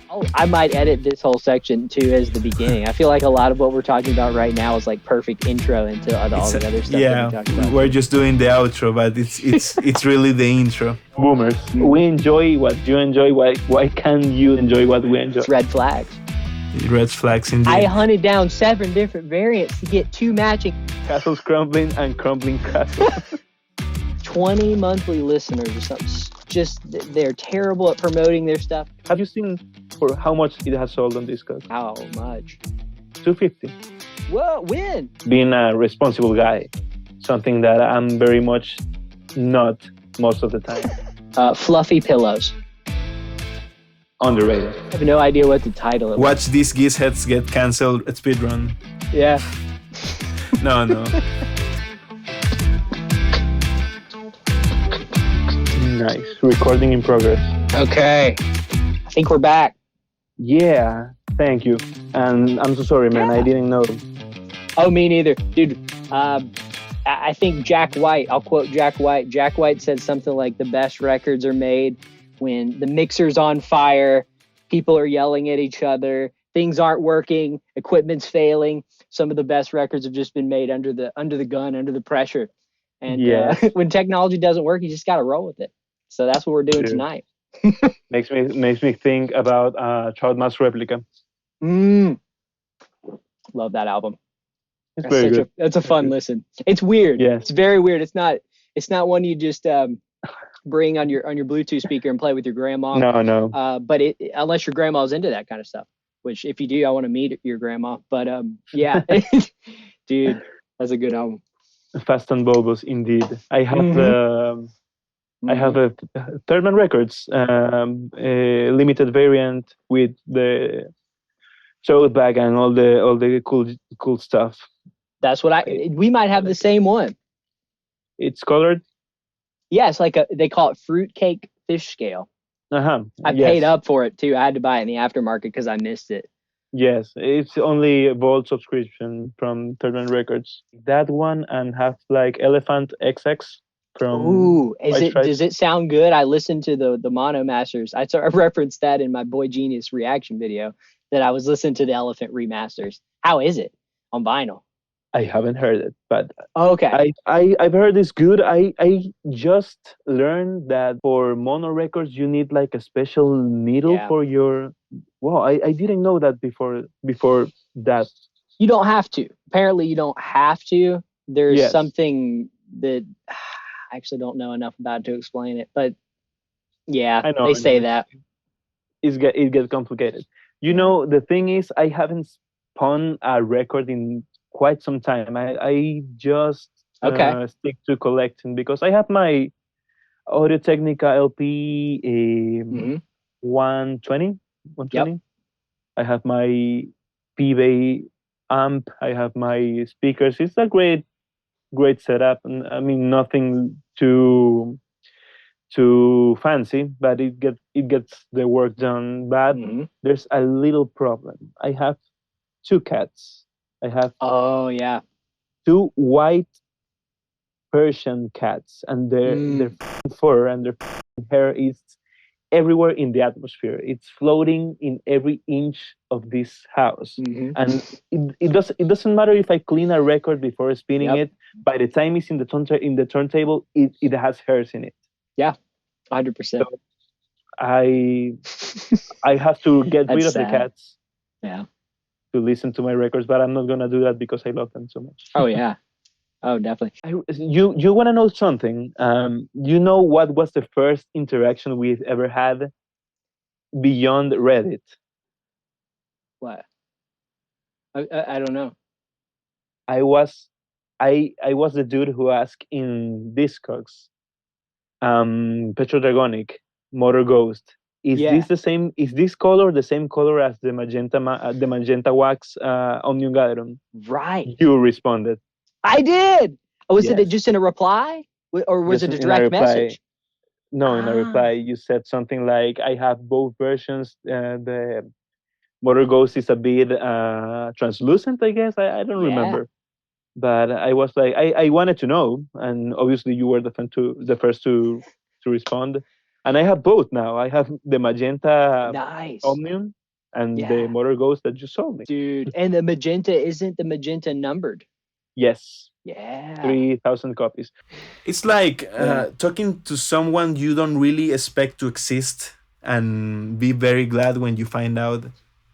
Oh, I might edit this whole section too as the beginning. I feel like a lot of what we're talking about right now is like perfect intro into all the other stuff that we talked about. We're just doing the outro, but it's really the intro. Boomers, we enjoy what you enjoy. Why can't you enjoy what we enjoy? It's red flags. Red flags indeed. I hunted down 7 different variants to get 2 matching. Castles crumbling and crumbling castles. 20 monthly listeners or something. Just they're terrible at promoting their stuff. Have you seen for how much it has sold on Discord? How much? $250. Whoa, when? Being a responsible guy, something that I'm very much not most of the time. Fluffy pillows. Underrated. I have no idea what the title is. Watch these Gizzards get cancelled at speedrun. Yeah. No. Nice. Recording in progress. Okay. I think we're back. Yeah. Thank you. And I'm so sorry, man. I didn't know. Oh, me neither. Dude, I think Jack White, I'll quote Jack White. Jack White said something like the best records are made when the mixer's on fire, people are yelling at each other, things aren't working, equipment's failing. Some of the best records have just been made under the gun, under the pressure. And when technology doesn't work, you just got to roll with it. So that's what we're doing tonight. makes me think about Trout Replica. Love that album. It's very good. That's a fun listen. It's weird. Yes. It's very weird. It's not one you just bring on your Bluetooth speaker and play with your grandma. No. But unless your grandma's into that kind of stuff, which if you do, I want to meet your grandma. But yeah, dude, that's a good album. Fast and Bobos, indeed. I have I have a Thurman Records limited variant with the tote bag and all the cool stuff. That's what we might have the same one. It's colored. Yes, they call it fruitcake fish scale. I paid up for it too. I had to buy it in the aftermarket because I missed it. Yes, it's only a Vault subscription from Thurman Records. That one and have like Elephant XX from. Ooh, does it sound good? I listened to the Mono Masters. I referenced that in my Boy Genius reaction video that I was listening to the Elephant remasters. How is it on vinyl? I haven't heard it, but okay. I've heard it's good. I just learned that for mono records you need like a special needle for your. Wow, I didn't know that before that. You don't have to. Apparently, you don't have to. There's something that I actually don't know enough about to explain it, but yeah, they say that. It gets complicated. You know, the thing is, I haven't spun a record in quite some time. I just stick to collecting because I have my Audio Technica LP 120. Yep. I have my P-Bay amp. I have my speakers. It's a great setup. And I mean, nothing too fancy, but it gets the work done. But there's a little problem. I have 2 cats. I have 2 white Persian cats, and their fur and their hair is everywhere in the atmosphere. It's floating in every inch of this house, and it doesn't matter if I clean a record before spinning it. By the time it's in the turntable, it has hairs in it. Yeah, 100%. So I have to get rid of the cats. Yeah. To listen to my records, but I'm not gonna do that because I love them so much. Oh yeah, oh definitely. You want to know something? You know what was the first interaction we've ever had beyond Reddit? What? I don't know. I was the dude who asked in Discogs, Petrodragonic, Motor Ghost. Is this the same? Is this color the same color as the magenta wax Omnium Gatherum? Right. You responded. I did. Was it just in a reply, or was it a direct message? No, in a reply, you said something like, "I have both versions. The Motor Ghost is a bit translucent, I guess. I don't remember, but I was like, I wanted to know, and obviously you were the first to respond. And I have both now. I have the magenta Nice. Omnium and the Yeah, Motor Ghost that you sold me. dude. And the magenta, isn't the magenta numbered? Yes, Yeah. 3,000 copies. It's like Yeah. talking to someone you don't really expect to exist, and be very glad when you find out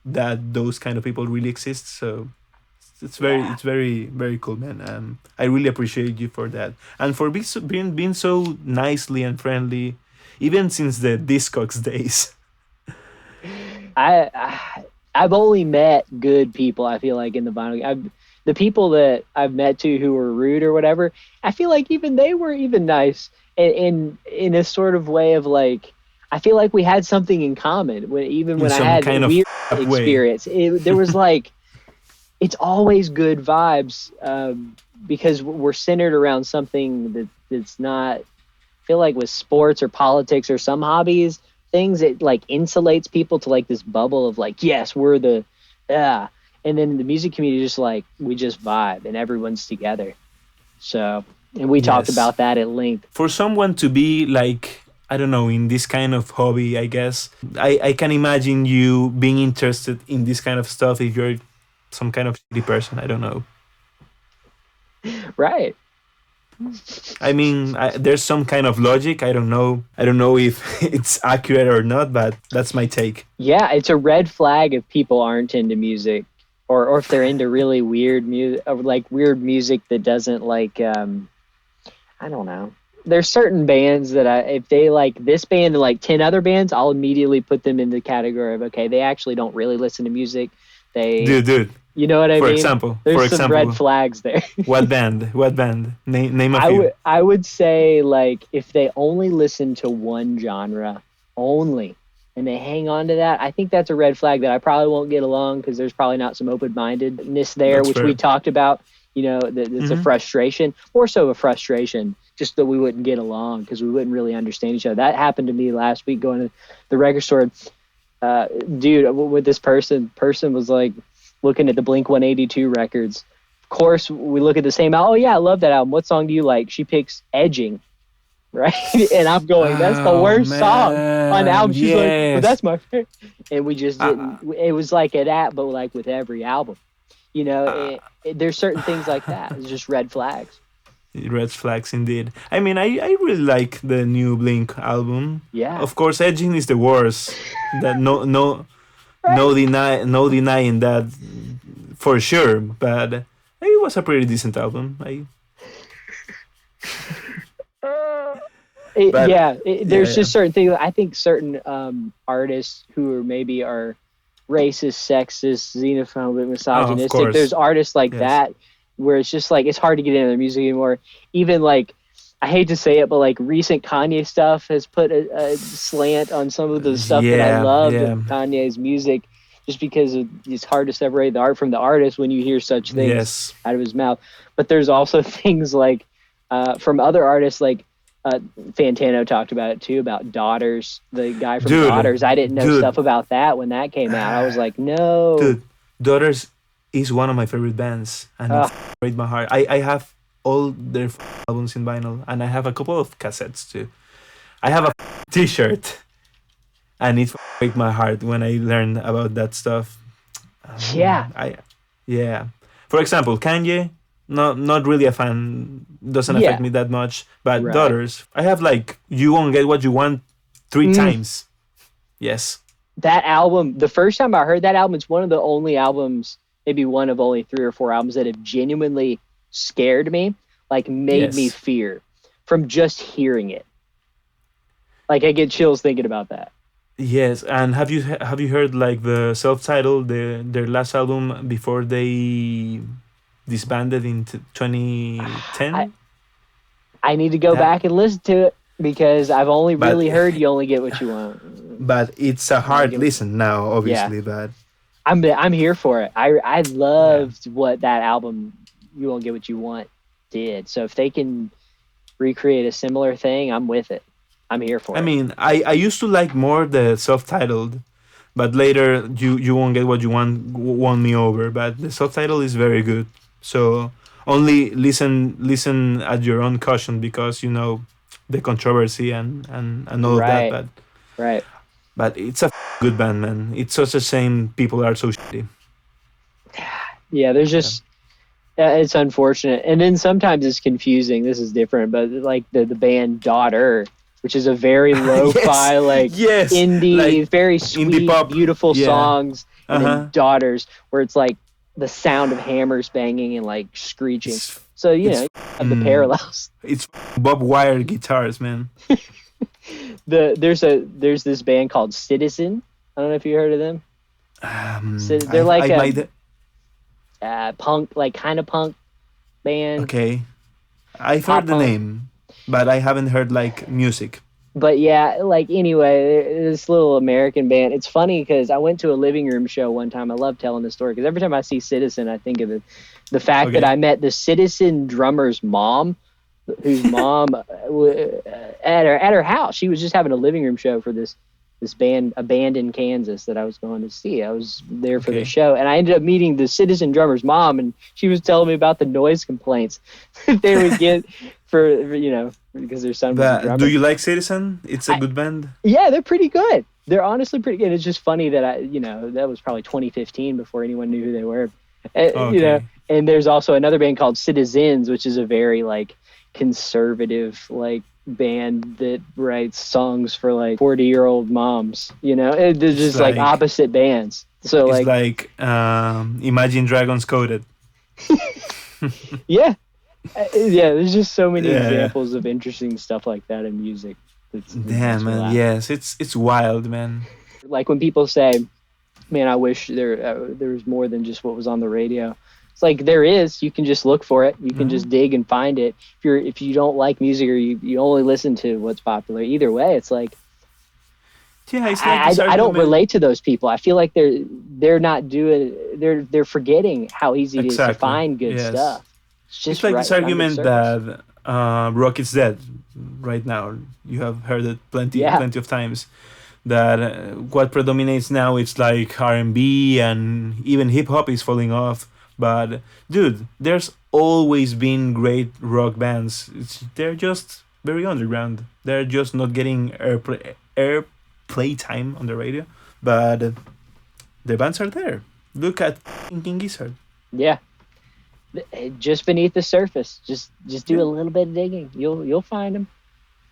that those kind of people really exist. So Yeah. it's very very cool, man. I really appreciate you for that, and for being so nicely and friendly, even since the Discogs days. I've only met good people. I feel like in the vinyl, the people that I've met too who were rude or whatever. I feel like even they were even nice, in a sort of way of like, I feel like we had something in common. In When I some had kind of weird up way. experience, there was like, it's always good vibes, because we're centered around something that's not, I feel like with sports or politics or some hobbies, things, it like insulates people to like this bubble of like, yes, we're the, yeah. And then the music community, just like, we just vibe and everyone's together. So, and we talked Yes. about that at length. For someone to be like, I don't know, in this kind of hobby, I guess I can imagine you being interested in this kind of stuff if you're some kind of shitty person. I don't know. Right. I mean, there's some kind of logic. I don't know. I don't know if it's accurate or not, but that's my take. Yeah, it's a red flag if people aren't into music, or if they're into really weird music, like weird music that doesn't like, I don't know. There's certain bands that if they like this band and like 10 other bands, I'll immediately put them in the category of, okay, they actually don't really listen to music. They, Dude. you know what I For mean? example, There's some red flags there. what band? What band? Name a I few. would I would say, like, if they only listen to one genre only, and they hang on to that, I think that's a red flag that I probably won't get along, because there's probably not some open-mindedness there, That's which we fair. talked about. It's a Hmm. frustration, more so a frustration, just that we wouldn't get along because we wouldn't really understand each other. That happened to me last week going to the record store. Dude, with this person was like looking at the Blink 182 records. Of course, we look at the same album. Oh yeah, I love that album. What song do you like? She picks Edging, right? And I'm going, that's the Oh worst song on the man, album. She's like, well, yes. that's my favorite. And we just Uh, didn't. It was like a that, but like with every album, uh, there's certain things like that. It's just red flags. Red flags indeed. I mean, I really like the new Blink album. Yeah, Of course, Edging is the worst. That right. no denying that for sure. But it was a pretty decent album. But yeah, There's yeah. just certain things. I think certain artists who are maybe are racist, sexist, xenophobic, Oh, of misogynistic. There's course. artists like Yes. that where it's just like it's hard to get into their music anymore. Even like, I hate to say it, but like recent Kanye stuff has put a slant on some of the stuff that I Yeah, loved yeah, of Kanye's music, just because it's hard to separate the art from the artist when you hear such things yes. out of his mouth. But there's also things like, from other artists, like, Fantano talked about it too, about Daughters, the guy from Dude, Daughters. I didn't know dude, stuff about that when that came out. I was like, no. dude. Daughters is one of my favorite bands, and it Uh, breaks my heart. I have all their albums in vinyl, and I have a couple of cassettes too. I have a T-shirt, and it breaks my heart when I learn about that stuff. yeah, I yeah. For example, Kanye, not really a fan. Doesn't affect yeah, me that much. But right. Daughters, I have like You Won't Get What You Want three Mm, times. Yes. that album, the first time I heard that album, it's one of the only albums, maybe one of only 3 or 4 albums that have genuinely scared me, like made me Yes. fear from just hearing it. Like, I get chills thinking about that. Yes, and have you heard like the self-titled, their last album before they disbanded in I, 2010? I need to go That back and listen to it because I've only but really heard You Only Get What You Want. but it's a You only hard get, listen now, yeah. obviously, but I'm here for it. I yeah. loved what that album You Won't Get What You Want did. So if they can recreate a similar thing, I'm with it. I'm here I for it. mean, I used to like more the self-titled, but later you won't get what you won me over, but the subtitle is very good. So only listen at your own caution because the controversy and all of that. Right. Right. But it's a good band, man. It's such a shame people are so shitty. Yeah, there's just it's unfortunate, and then sometimes it's confusing. This is different, but like the band Daughter, which is a very lo-fi, indie, like very sweet, indie pop. beautiful songs, and Uh-huh. then Daughters, where it's like the sound of hammers banging and like screeching. So you know, have the parallels. It's Bob Wire guitars, man. There's this band called Citizen. I don't know if you heard of them. They're like punk, like kind of punk band. Okay, I've heard the name, but I haven't heard like music. But yeah, like anyway, this little American band. It's funny because I went to a living room show one time. I love telling this story because every time I see Citizen, I think of the fact that I met the Citizen drummer's mom, whose mom at her house. She was just having a living room show for this band, a band in Kansas that I was going to see. I was there for the show, and I ended up meeting the Citizen drummer's mom, and she was telling me about the noise complaints that they would get for because their son was a drummer. Do you like Citizen? It's a good band. Yeah, they're pretty good. They're honestly pretty good. It's just funny that that was probably 2015 before anyone knew who they were. And there's also another band called Citizens, which is a very like conservative like band that writes songs for like 40-year-old moms. They're just like opposite bands. So it's like Imagine Dragons Coded. Yeah. There's just so many examples of interesting stuff like that in music. Damn, man. Yes, it's wild, man. Like when people say, man, I wish there was more than just what was on the radio. It's like there is. You can just look for it. You can just dig and find it. If you don't like music or you only listen to what's popular, either way, it's like it's like I don't relate to those people. I feel like they're not doing. They're forgetting how easy it is to find good stuff. It's like this argument that rock is dead right now. You have heard it plenty of times. That what predominates now it's like R&B and even hip hop is falling off. But dude, there's always been great rock bands. They're just very underground. They're just not getting airplay time on the radio. But the bands are there. Look at King Gizzard. Yeah. Just beneath the surface. Just do a little bit of digging. You'll find them.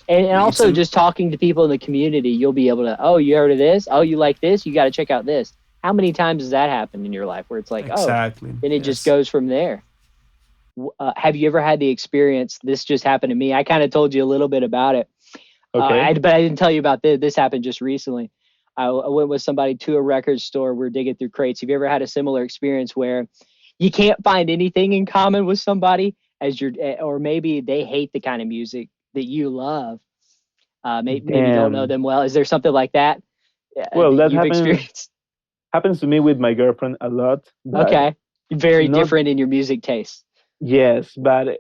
And also just talking to people in the community, you'll be able to, oh, you heard of this? Oh, you like this? You got to check out this. How many times has that happened in your life where it's like, and it just goes from there? Have you ever had the experience? This just happened to me. I kind of told you a little bit about it. Okay. But I didn't tell you about this. This happened just recently. I went with somebody to a record store. We're digging through crates. Have you ever had a similar experience where you can't find anything in common with somebody or maybe they hate the kind of music that you love? Maybe you don't know them well. Is there something like that? Well, that happens to me with my girlfriend a lot. Okay, very different in your music taste. Yes, but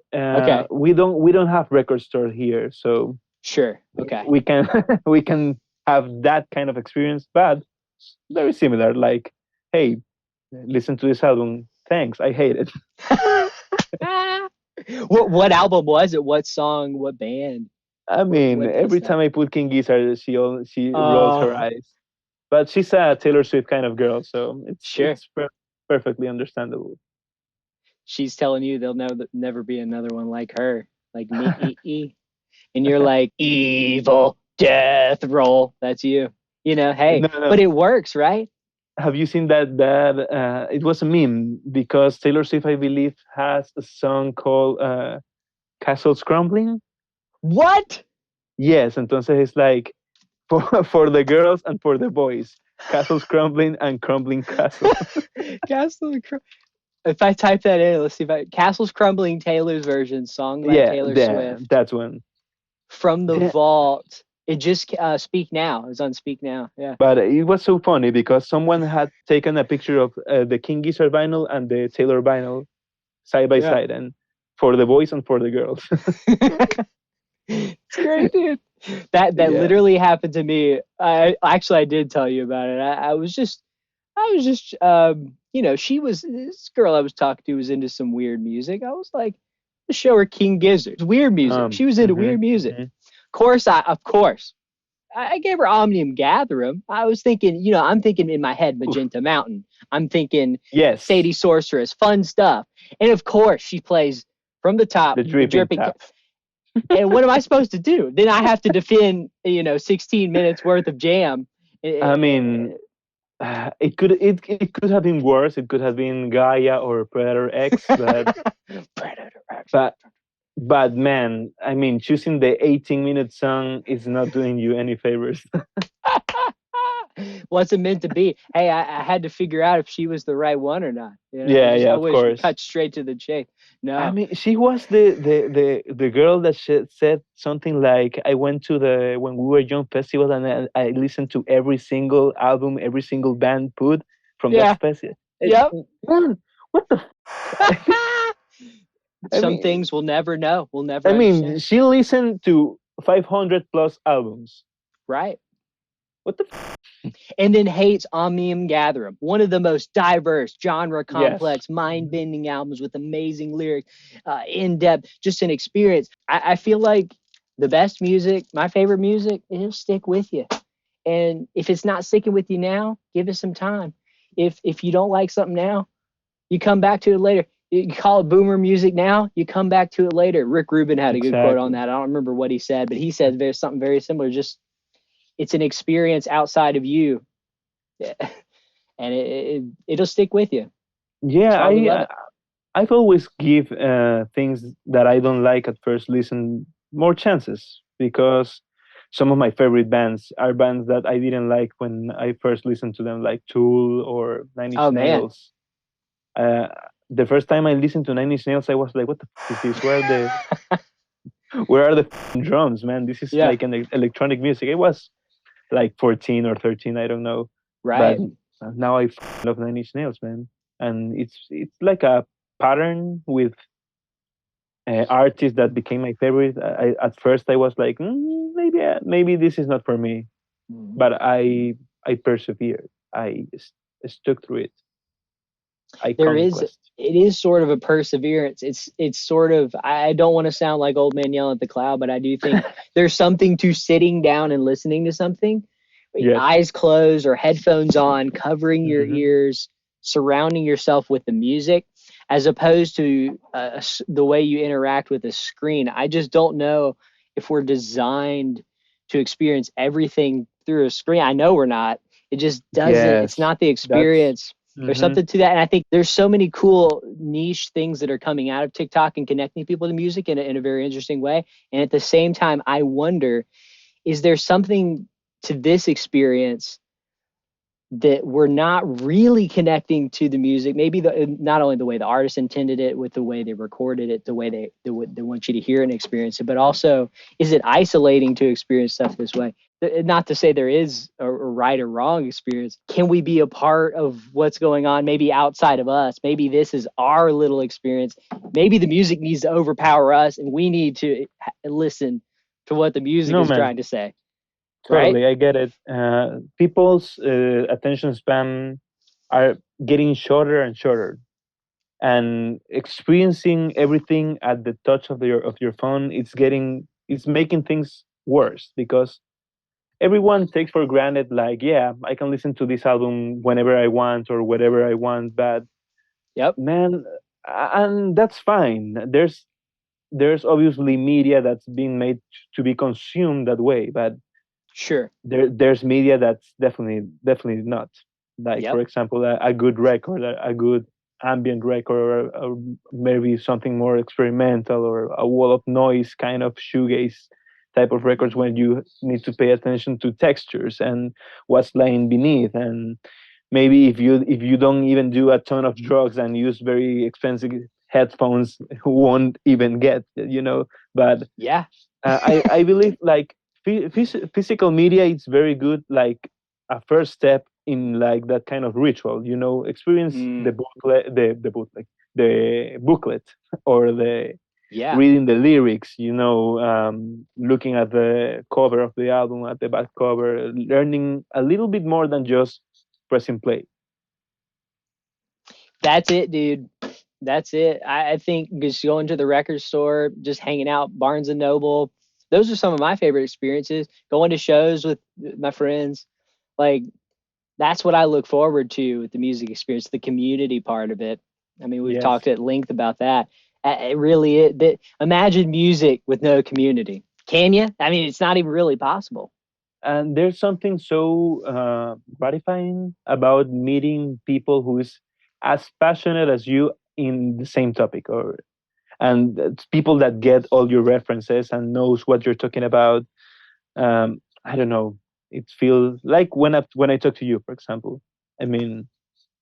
we don't have record store here, so sure. Okay, we can have that kind of experience, but very similar. Like, hey, listen to this album. Thanks, I hate it. What album was it? What song? What band? I mean, every time I put King Gizzard, she rolls her eyes. But she's a Taylor Swift kind of girl, so it's perfectly understandable. She's telling you there'll never be another one like her, like me, and you're like evil death roll. That's you. Hey, but it works, right? Have you seen that it was a meme because Taylor Swift, I believe, has a song called Castles Crumbling? What? Yes, entonces it's like for the girls and for the boys. Castles Crumbling and Crumbling Castle. If I type that in, let's see Castles Crumbling, Taylor's version, song by Taylor Swift. That's one. From the vault. It just Speak Now. It was on Speak Now. Yeah. But it was so funny because someone had taken a picture of the King Gizzard vinyl and the Taylor vinyl side by side, and for the boys and for the girls. It's great, dude. That literally happened to me. I did tell you about it. I was just she was this girl I was talking to was into some weird music. I was like, show her King Gizzard. It's weird music. She was into weird music. Of course. I gave her Omnium Gatherum. I was thinking, I'm thinking in my head Magenta Mountain. I'm thinking Yes. Sadie Sorceress, fun stuff. And of course, she plays from the top, The dripping tap. And what am I supposed to do? Then I have to defend, 16 minutes worth of jam. I mean, it could have been worse. It could have been Gaia or Predator X, but Predator X. But man, I mean, choosing the 18-minute song is not doing you any favors. What's it meant to be? Hey, I had to figure out if she was the right one or not. Yeah, I of wish course. cut straight to the chase. No, I mean, she was the girl that said something like, "I went to the When We Were Young festival and I listened to every single album, every single band put from that festival." Yep. Man, what the? Some things we'll never know. We'll never. I mean, understand. she listened to 500 plus albums. Right. What the? And then hates Omnium Gatherum, one of the most diverse, genre complex, mind-bending albums with amazing lyrics, in-depth, just an experience. I feel like the best music, my favorite music, it'll stick with you. And if it's not sticking with you now, give it some time. If you don't like something now, you come back to it later. You call it boomer music now, you come back to it later. Rick Rubin had a good quote on that. I don't remember what he said, but he said there's something very similar. Just it's an experience outside of you, and it'll stick with you. Yeah, I've always give things that I don't like at first listen more chances, because some of my favorite bands are bands that I didn't like when I first listened to them, like Tool or Nine Inch Nails. The first time I listened to Nine Inch Nails, I was like, "What the f is this? Where are the drums, man? This is like an electronic music." It was like 14 or 13, I don't know. Right. But now I love Nine Inch Nails, man, and it's like a pattern with artists that became my favorite. At first I was like, maybe this is not for me, but I persevered. I stuck through it. It is sort of a perseverance. It's sort of, I don't want to sound like old man yelling at the cloud, but I do think there's something to sitting down and listening to something, eyes closed or headphones on, covering your ears, surrounding yourself with the music, as opposed to the way you interact with a screen. I just don't know if we're designed to experience everything through a screen. I know we're not. It just doesn't. It's not the experience. There's something to that. And I think there's so many cool niche things that are coming out of TikTok and connecting people to music in a very interesting way. And at the same time, I wonder, is there something to this experience that we're not really connecting to the music? Maybe not only the way the artist intended it, with the way they recorded it, the way they want you to hear and experience it, but also, is it isolating to experience stuff this way? Not to say there is a right or wrong experience. Can we be a part of what's going on, maybe outside of us? Maybe this is our little experience. Maybe the music needs to overpower us and we need to listen to what the music is trying to say. Totally, right? I get it. People's attention span are getting shorter and shorter, and experiencing everything at the touch of your phone, it's making things worse, because everyone takes for granted, like, yeah, I can listen to this album whenever I want or whatever I want. But man, and that's fine. There's obviously media that's being made to be consumed that way, but sure, there's media that's definitely not. Like, for example, a good record, a good ambient record, or maybe something more experimental, or a wall of noise kind of shoegaze type of records, when you need to pay attention to textures and what's lying beneath. And maybe if you don't even do a ton of drugs and use very expensive headphones, who won't even get, but I believe, like, physical media is very good, like a first step in, like, that kind of ritual, experience the booklet, or the reading the lyrics, looking at the cover of the album, at the back cover, learning a little bit more than just pressing play. That's it, dude. That's it. I think just going to the record store, just hanging out, Barnes and Noble, those are some of my favorite experiences. Going to shows with my friends, like that's what I look forward to with the music experience, the community part of it. I mean, we've talked at length about that. It really is. Imagine music with no community. Can you? I mean, it's not even really possible. And there's something so gratifying about meeting people who is as passionate as you in the same topic, and it's people that get all your references and knows what you're talking about. I don't know. It feels like when I talk to you, for example. I mean,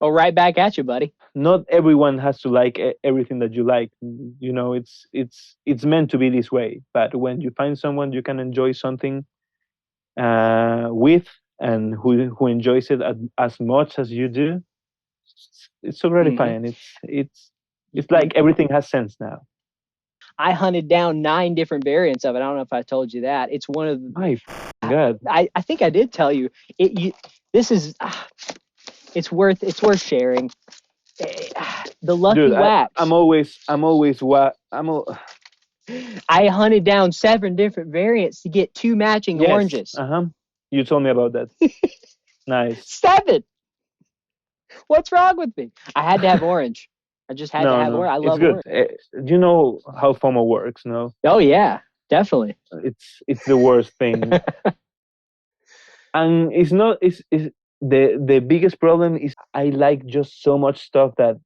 Oh, right back at you, buddy. not everyone has to like everything that you like. You know, it's meant to be this way. But when you find someone you can enjoy something with, and who enjoys it as much as you do, it's so gratifying. It's like everything has sense now. I hunted down 9 different variants of it. I don't know if I told you that. It's one of the. My God. I think I did tell you. This is. It's worth sharing. The Lucky Dude, Wax. I hunted down 7 different variants to get 2 matching oranges. You told me about that. Nice. 7. What's wrong with me? I had to have orange. I just had to have orange. I love good. orange. Do you know how FOMO works? No. Oh yeah, definitely. It's the worst thing. And it's not. It's the biggest problem is I like just so much stuff that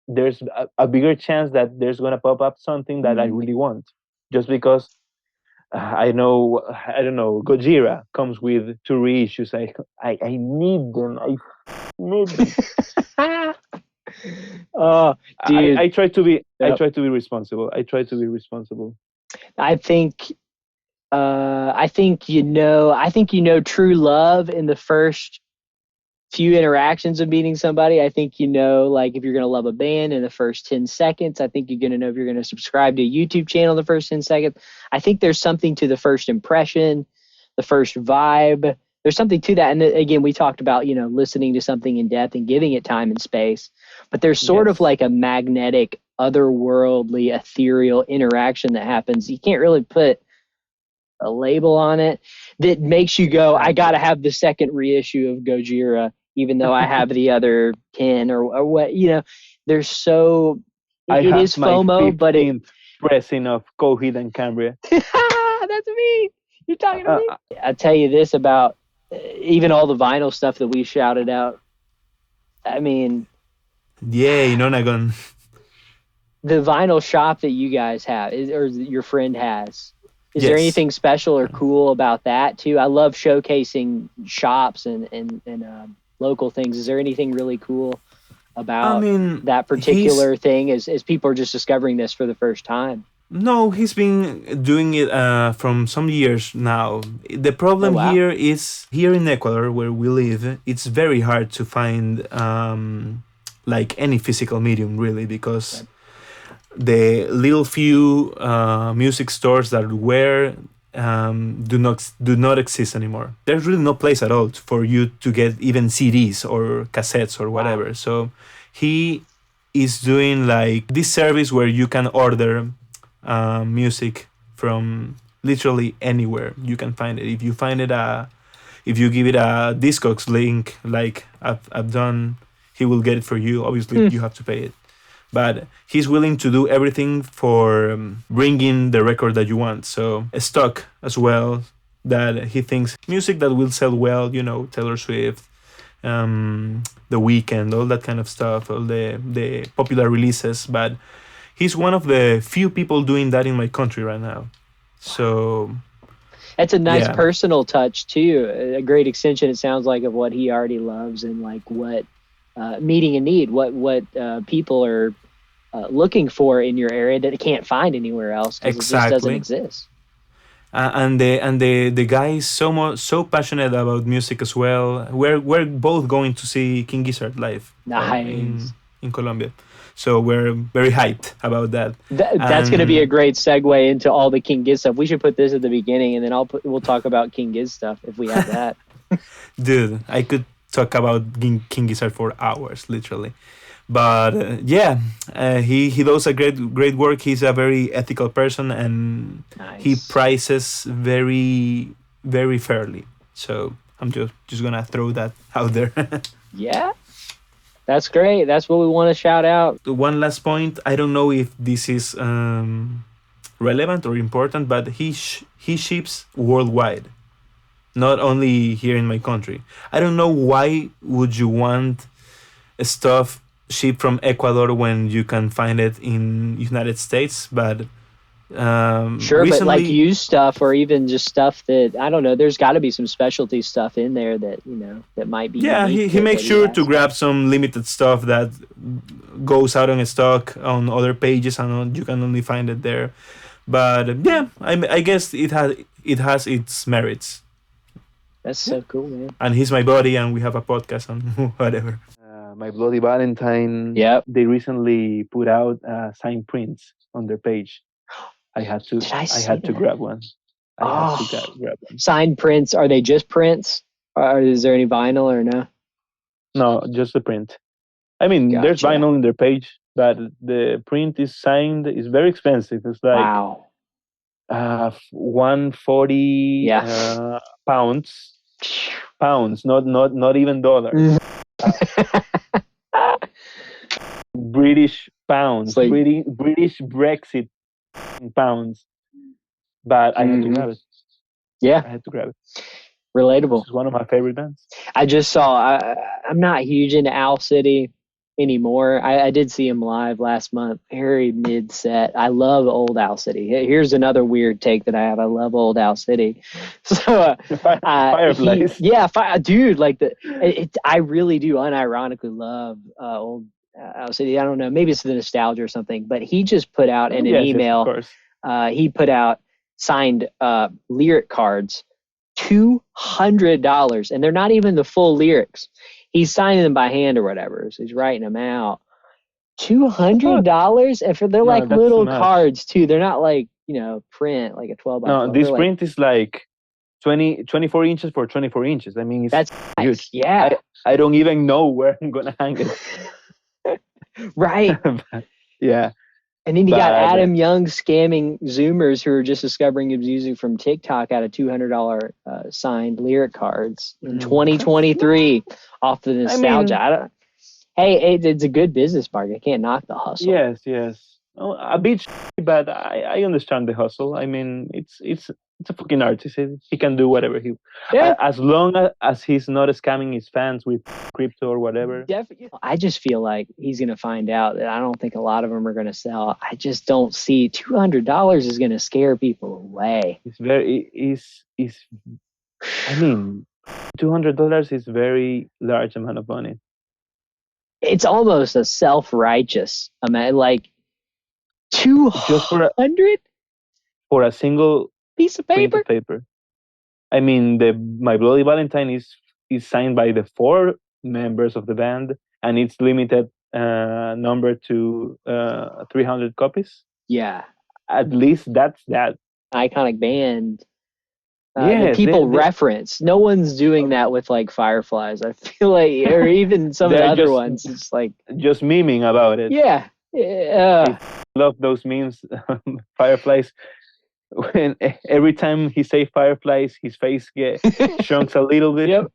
there's a bigger chance that there's gonna pop up something that I really want, just because I don't know, Gojira comes with 2 reissues. I need them. I need them. Oh, dude. I try to be. Yep. I try to be responsible. I think you know true love in the first few interactions of meeting somebody. I think you know, like, if you're gonna love a band in the first 10 seconds. I think you're gonna know if you're gonna subscribe to a YouTube channel in the first 10 seconds. I think there's something to the first impression, the first vibe. There's something to that. And again, we talked about, listening to something in depth and giving it time and space. But there's sort of like a magnetic, otherworldly, ethereal interaction that happens. You can't really put a label on it that makes you go, I got to have the second reissue of Gojira, even though I have the other 10 or what, there's so, it is FOMO, but pressing of Coheed and Cambria. That's me. You're talking to me. I'll tell you this about even all the vinyl stuff that we shouted out. I mean, Nagon. The vinyl shop that you guys have, or your friend has, is there anything special or cool about that too? I love showcasing shops and local things. Is there anything really cool about that particular thing as people are just discovering this for the first time? No, he's been doing it from some years now. The problem here is, here in Ecuador, where we live, it's very hard to find like any physical medium, really, because the little few music stores that were do not exist anymore. There's really no place at all for you to get even CDs or cassettes or whatever. So he is doing like this service where you can order music from literally anywhere. You can find it. If you find it, if you give it a Discogs link, like I've done, he will get it for you. Obviously, you have to pay it. But he's willing to do everything for bringing the record that you want. So stock as well, that he thinks music that will sell well, Taylor Swift, The Weeknd, all that kind of stuff, all the popular releases. But he's one of the few people doing that in my country right now. So that's a nice personal touch too. A great extension, it sounds like, of what he already loves, and like what meeting a need, what people are looking for in your area that it can't find anywhere else because it just doesn't exist. And the guy is so passionate about music as well. We're both going to see King Gizzard live in Colombia. So we're very hyped about that. That's going to be a great segue into all the King Giz stuff. We should put this at the beginning, and then we'll talk about King Giz stuff if we have that. Dude, I could talk about King Gizzard for hours, literally. But he does a great work. He's a very ethical person, and he prices very, very fairly. So I'm just gonna throw that out there. Yeah, that's great. That's what we want to shout out. One last point. I don't know if this is relevant or important, but he ships worldwide, not only here in my country. I don't know why would you want stuff shipped from Ecuador when you can find it in United States, but sure, recently, but like used stuff or even just stuff that I don't know. There's got to be some specialty stuff in there that that might be. Yeah, he makes sure to grab some limited stuff that goes out on stock on other pages, and you can only find it there. But yeah, I guess it has its merits. That's so cool, man. And he's my buddy, and we have a podcast on whatever. My Bloody Valentine. Yep. They recently put out signed prints on their page. I had to grab one. I had to grab one. Signed prints, are they just prints? Or is there any vinyl or no? No, just the print. I mean, there's vinyl in their page, but the print is signed. It's very expensive. It's like wow. 140 pounds, not even dollars. British pounds, like, British Brexit pounds. But I had to grab it. Yeah, I had to grab it. Relatable. It's one of my favorite bands. I just saw. I'm not huge into Owl City anymore. I did see him live last month. Very mid set. I love old Owl City. Here's another weird take that I have. I love old Owl City. So Fireplace. Dude, like I really do unironically love old Owl City. I don't know. Maybe it's the nostalgia or something. But he just put out in an email. Yes, of course. He put out signed lyric cards. $200, and they're not even the full lyrics. He's signing them by hand or whatever, so he's writing them out. $200, and they're like little cards too. They're not like print like a 12 by 12. No, this print is like 24 inches for 24 inches. I mean, that's huge. Yeah, I don't even know where I'm gonna hang it. Right. Yeah. And then you got Adam Young scamming Zoomers who are just discovering his music from TikTok out of $200 signed lyric cards in 2023 off the nostalgia. It's a good business market. I can't knock the hustle. Yes. Oh, a bit, but I understand the hustle. I mean, it's a fucking artist. He can do whatever as long as he's not scamming his fans with crypto or whatever. Definitely. I just feel like he's going to find out that I don't think a lot of them are going to sell. I just don't see $200 is going to scare people away. It's I mean, $200 is very large amount of money. It's almost a self-righteous amount, like 200 for a single piece of paper. I mean, My Bloody Valentine is signed by the 4 members of the band, and it's limited number to 300 copies. Yeah, at least that's that iconic band. People reference. No one's doing that with like Fireflies. I feel like, or even some of the other ones. It's like just memeing about it. Yeah. I love those memes. Fireflies. When every time he say Fireflies, his face shrinks a little bit. Yep.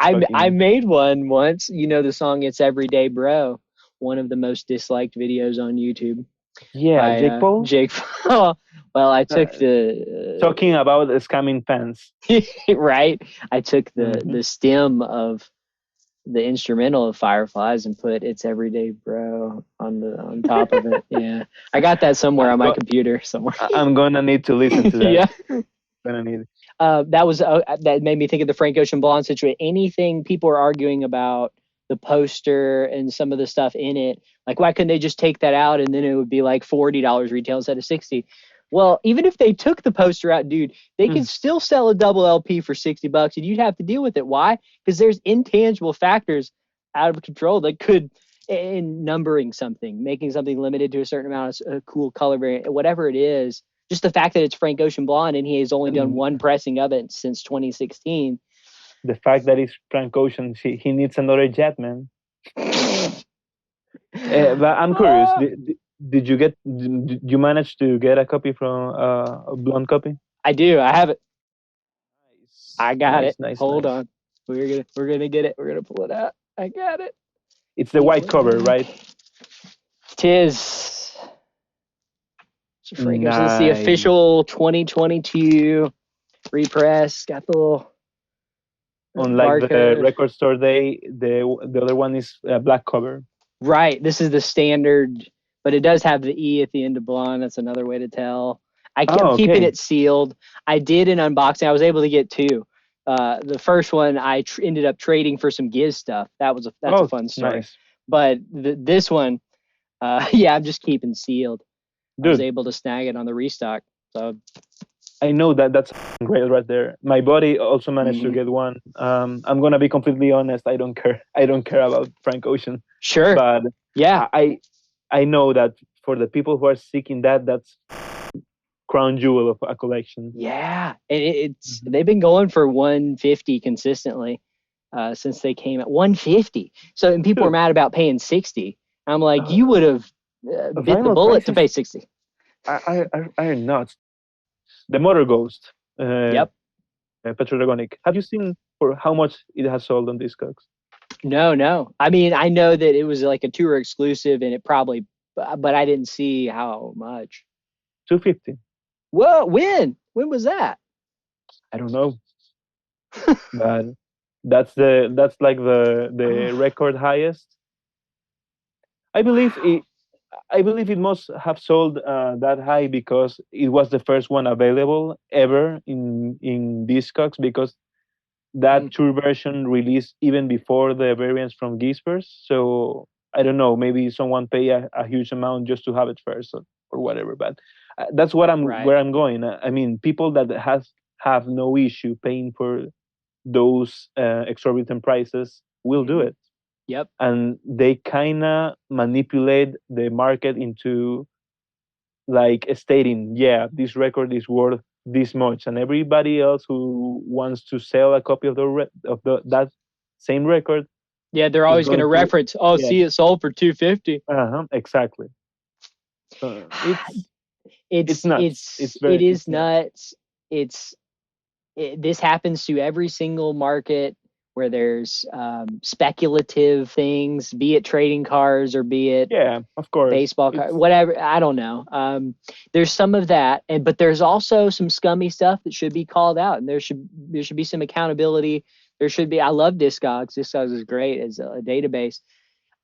I made one once. The song "It's Everyday Bro," one of the most disliked videos on YouTube. Yeah, Jake Paul. Jake Paul. Well, I took the talking about scamming fans. Right. I took the stem of the instrumental of Fireflies and put "It's Everyday Bro" on top of it. Yeah, I got that somewhere on my computer somewhere. I'm gonna need to listen to that. Yeah, gonna need it. That made me think of the Frank Ocean Blonde situation. Anything people are arguing about the poster and some of the stuff in it, like why couldn't they just take that out and then it would be like $40 retail instead of $60? Well, even if they took the poster out, dude, they could still sell a double LP for $60 and you'd have to deal with it. Why? Because there's intangible factors out of control that could, in numbering something, making something limited to a certain amount of a cool color variant, whatever it is, just the fact that it's Frank Ocean Blonde and he has only done one pressing of it since 2016. the fact that it's Frank Ocean, he needs another jet, man. But I'm curious. Did you get? Did you manage to get a copy from a blonde copy? I do. I have it. Nice. I got Nice, it. nice, Hold nice. on. We're gonna get it. We're gonna pull it out. I got it. It's the white cover, right? Tis. So Frank Ocean. This is the Nice. official 2022 repress. Got the little Unlike the barcode. record store day, the other one is a black cover. Right. This is the standard, but it does have the E at the end of blonde. That's another way to tell. I kept keeping it sealed. I did an unboxing. I was able to get two. The first one I ended up trading for some Giz stuff. That's a fun story. Nice. But this one, yeah, I'm just keeping sealed. Dude. I was able to snag it on the restock. So I know that's great right there. My buddy also managed to get one. I'm gonna be completely honest. I don't care. I don't care about Frank Ocean. Sure. But yeah, I know that for the people who are seeking that's crown jewel of a collection. Yeah, it's they've been going for 150 consistently since they came at 150. So and people are mad about paying 60. I'm like, you would have bit the bullet to pay 60. I am nuts. The Motor Ghost. Yep. Petrodragonic. Have you seen for how much it has sold on Discogs? No. I mean, I know that it was like a tour exclusive, and it probably, but I didn't see how much. 250. Whoa! When was that? I don't know. But that's like the record highest. I believe it must have sold that high because it was the first one available ever in Discogs, because that tour version released even before the variants from Gizzard. So I don't know, maybe someone pay a huge amount just to have it first or whatever. But that's what where I'm going. I mean, people that have no issue paying for those exorbitant prices will do it. Yep. And they kind of manipulate the market into like stating, yeah, this record is worth this much, and everybody else who wants to sell a copy of that same record, yeah, they're always going to reference. See, it sold for 250. Exactly. It's nuts. It is nuts. This happens to every single market where there's speculative things, be it trading cards or be it of course, baseball cards, whatever. I don't know. There's some of that, but there's also some scummy stuff that should be called out, and there should be some accountability. There should be. I love Discogs. Discogs is great as a database.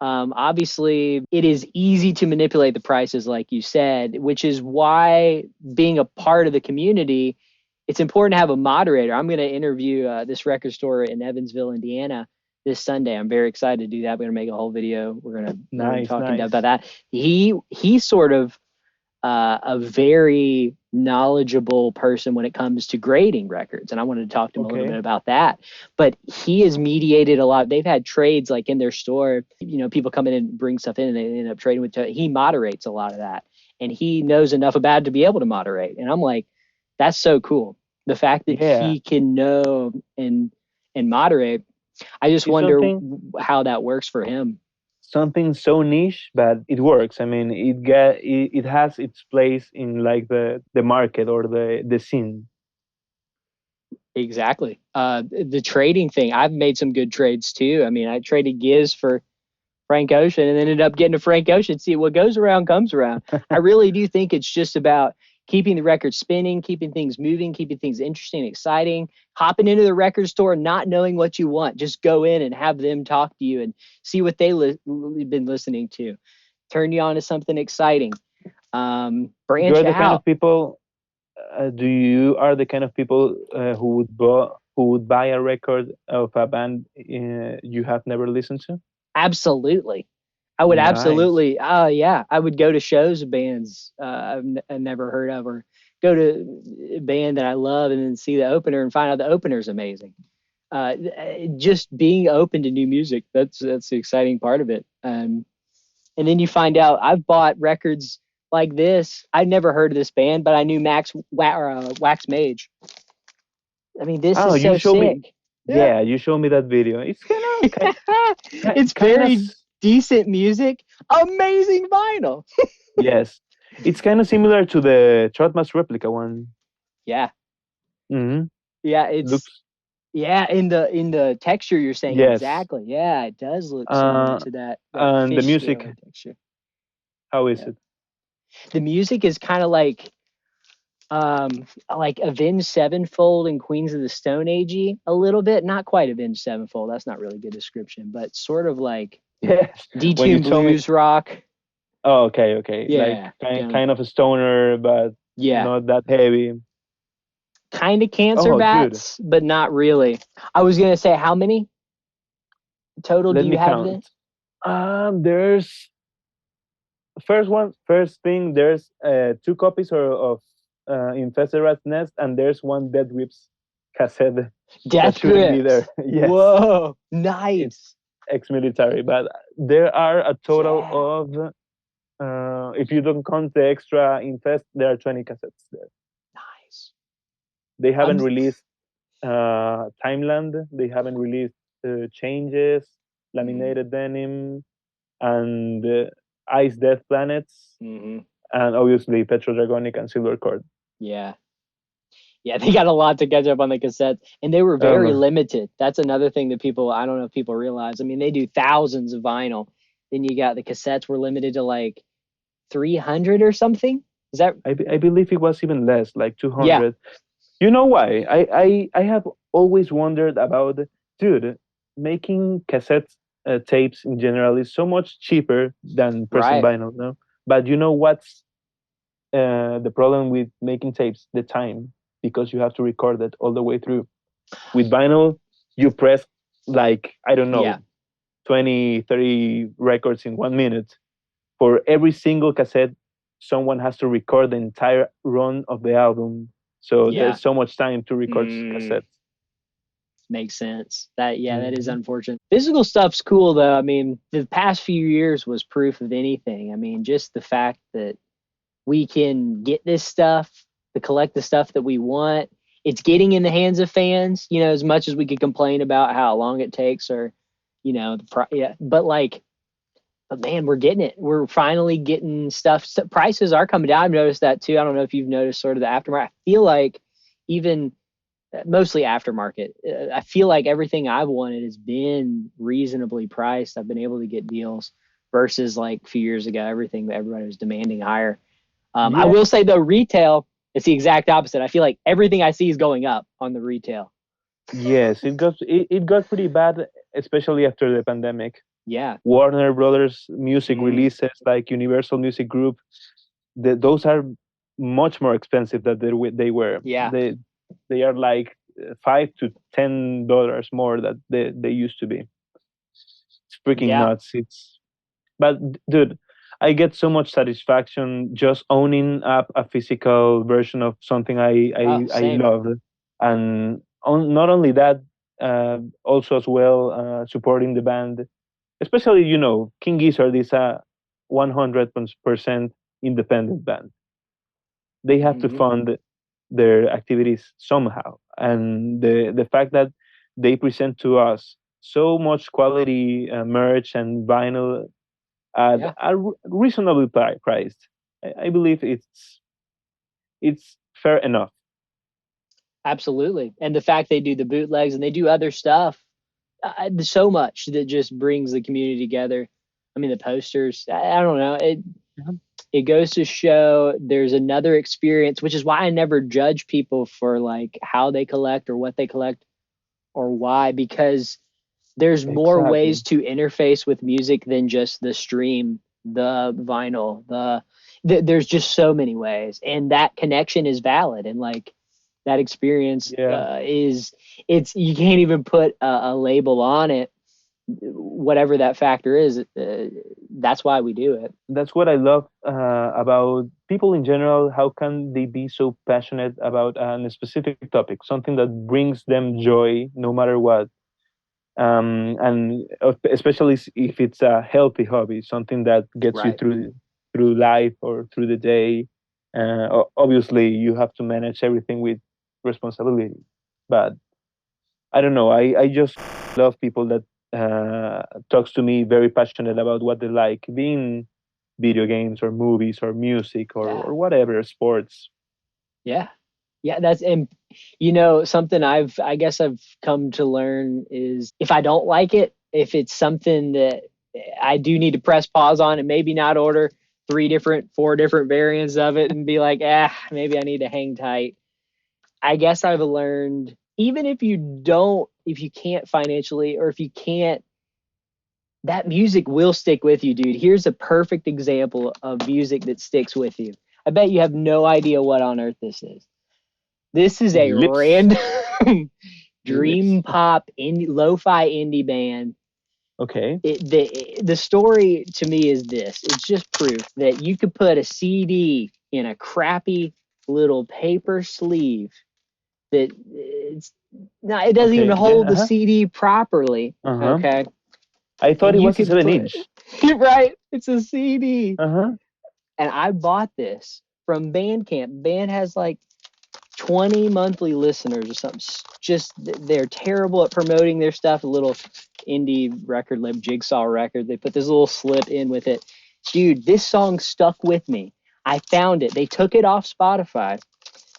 Obviously, it is easy to manipulate the prices, like you said, which is why being a part of the community, it's important to have a moderator. I'm going to interview this record store in Evansville, Indiana this Sunday. I'm very excited to do that. We're going to make a whole video. We're going to talk in depth about that. He's sort of a very knowledgeable person when it comes to grading records. And I wanted to talk to him a little bit about that. But he has mediated a lot. They've had trades like in their store, people come in and bring stuff in and they end up trading with. He moderates a lot of that. And he knows enough about it to be able to moderate. And I'm like, that's so cool. The fact that he can know and moderate. I just wonder how that works for him. Something so niche, but it works. I mean, it has its place in like the market or the scene. Exactly. The trading thing, I've made some good trades too. I mean, I traded Giz for Frank Ocean and ended up getting a Frank Ocean. See, what goes around comes around. I really do think it's just about keeping the record spinning, keeping things moving, keeping things interesting, exciting, hopping into the record store, not knowing what you want. Just go in and have them talk to you and see what they've been listening to. Turn you on to something exciting. Branch You're the out. kind of people. You are the kind of people who would buy a record of a band you have never listened to? Absolutely. I would absolutely. I would go to shows of bands I've never heard of, or go to a band that I love and then see the opener and find out the opener is amazing. Just being open to new music. That's the exciting part of it. And then you find out I've bought records like this. I'd never heard of this band, but I knew Wax Mage. I mean, this is so sick. Yeah, you show me that video. It's It's kind of very decent music, amazing vinyl. yes. It's kind of similar to the Trout Replica one. Yeah, Hmm. yeah, it's Looks in the texture you're saying yes. exactly. Yeah, it does look similar to that And the fish music, scaly texture. how is Yeah, it? the music is kind of like Avenged Sevenfold and Queens of the Stone Age a little bit, not quite Avenged Sevenfold. That's not really a good description, but sort of like Yes. When you detune told me, blues rock. oh, okay, okay, like Yeah, kind of a stoner, but yeah, not that heavy. kind of cancer Oh, dude, bats, but not really. I was gonna say, how many total do let you me have then? count. There's first thing. There's two copies of Infested Rat's Nest, and there's one Dead Whips cassette that Death shouldn't be there. grips. Yes, Whoa, it's nice. ex-military, but there are a total Yeah, of if you don't count the extra Infest, there are 20 cassettes there. nice. They I'm haven't released Timeland. They haven't released Changes, Laminated Denim, and Ice Death Planets, mm-hmm. and obviously Petrodragonic and Silver Cord. Yeah. Yeah, they got a lot to catch up on the cassettes, and they were very Um, limited. That's another thing that I don't know if people realize. I mean, they do thousands of vinyl. Then you got the cassettes were limited to like 300 or something. Is that? I believe it was even less, like Yeah, 200. You know why? I have always wondered about, dude, making cassette tapes in general is so much cheaper than pressing right. vinyl, no? But you know what's the problem with making tapes? The time, because you have to record it all the way through. With vinyl, you press like, I don't Yeah, know, 20, 30 records in 1 minute. For every single cassette, someone has to record the entire run of the album. So yeah. there's so much time to record Mm, cassettes. makes sense. That is Hmm. unfortunate. Physical stuff's cool though. I mean, the past few years was proof of anything. I mean, just the fact that we can get this stuff to collect the stuff that we want. It's getting in the hands of fans, as much as we could complain about how long it takes or, yeah, but man, we're getting it. We're finally getting stuff. So prices are coming down. I've noticed that too. I don't know if you've noticed sort of the aftermarket. I feel like even mostly aftermarket. I feel like everything I've wanted has been reasonably priced. I've been able to get deals versus like a few years ago, everybody was demanding higher. I Yeah. will say though, retail, it's the exact opposite. I feel like everything I see is going up on the retail. Yes, it got pretty bad, especially after the pandemic. Yeah. Warner Brothers music Mm, releases, like Universal Music Group, those are much more expensive than they were. yeah. They are like $5 to $10 more that they used to be. It's freaking Yeah. nuts. But dude, I get so much satisfaction just owning up a physical version of something Oh, I same. love, and not only that, also as well supporting the band, especially King Gizzard is a 100% independent band. They have to Hmm. fund their activities somehow, and the fact that they present to us so much quality merch and vinyl at Yeah. a reasonably priced. I believe it's fair enough. Absolutely. And the fact they do the bootlegs and they do other stuff, so much that just brings the community together. I mean, the posters, I don't know. It goes to show there's another experience, which is why I never judge people for like how they collect or what they collect or why, because there's more Exactly. ways to interface with music than just the stream, the vinyl, there's just so many ways, and that connection is valid, and like that experience Yeah, it's you can't even put a label on it, whatever that factor is. That's why we do it. that's what I love about people in general. How can they be so passionate about a specific topic, something that brings them joy no matter what? And especially if it's a healthy hobby, something that gets you Right. through life or through the day. Obviously, you have to manage everything with responsibility, but I don't know. I just love people that talks to me very passionate about what they like, being video games or movies or music Yeah. or whatever, sports. Yeah. Yeah, and something I guess I've come to learn is if I don't like it, if it's something that I do need to press pause on and maybe not order 4 different variants of it and be like, maybe I need to hang tight. I guess I've learned, even if you can't financially, or if you can't, that music will stick with you, dude. Here's a perfect example of music that sticks with you. I bet you have no idea what on earth this is. This is a Lips. random dream pop lo-fi indie band. Okay. The story to me is this. It's just proof that you could put a CD in a crappy little paper sleeve that it doesn't even hold the CD properly. Okay. I thought And it you was a could 7-inch. Right. It's a CD. Uh-huh. And I bought this from Bandcamp. Band has like 20 monthly listeners or something. Just they're terrible at promoting their stuff. A little indie record label, Jigsaw Record. They put this little slip in with it. Dude, this song stuck with me. I found it. They took it off Spotify.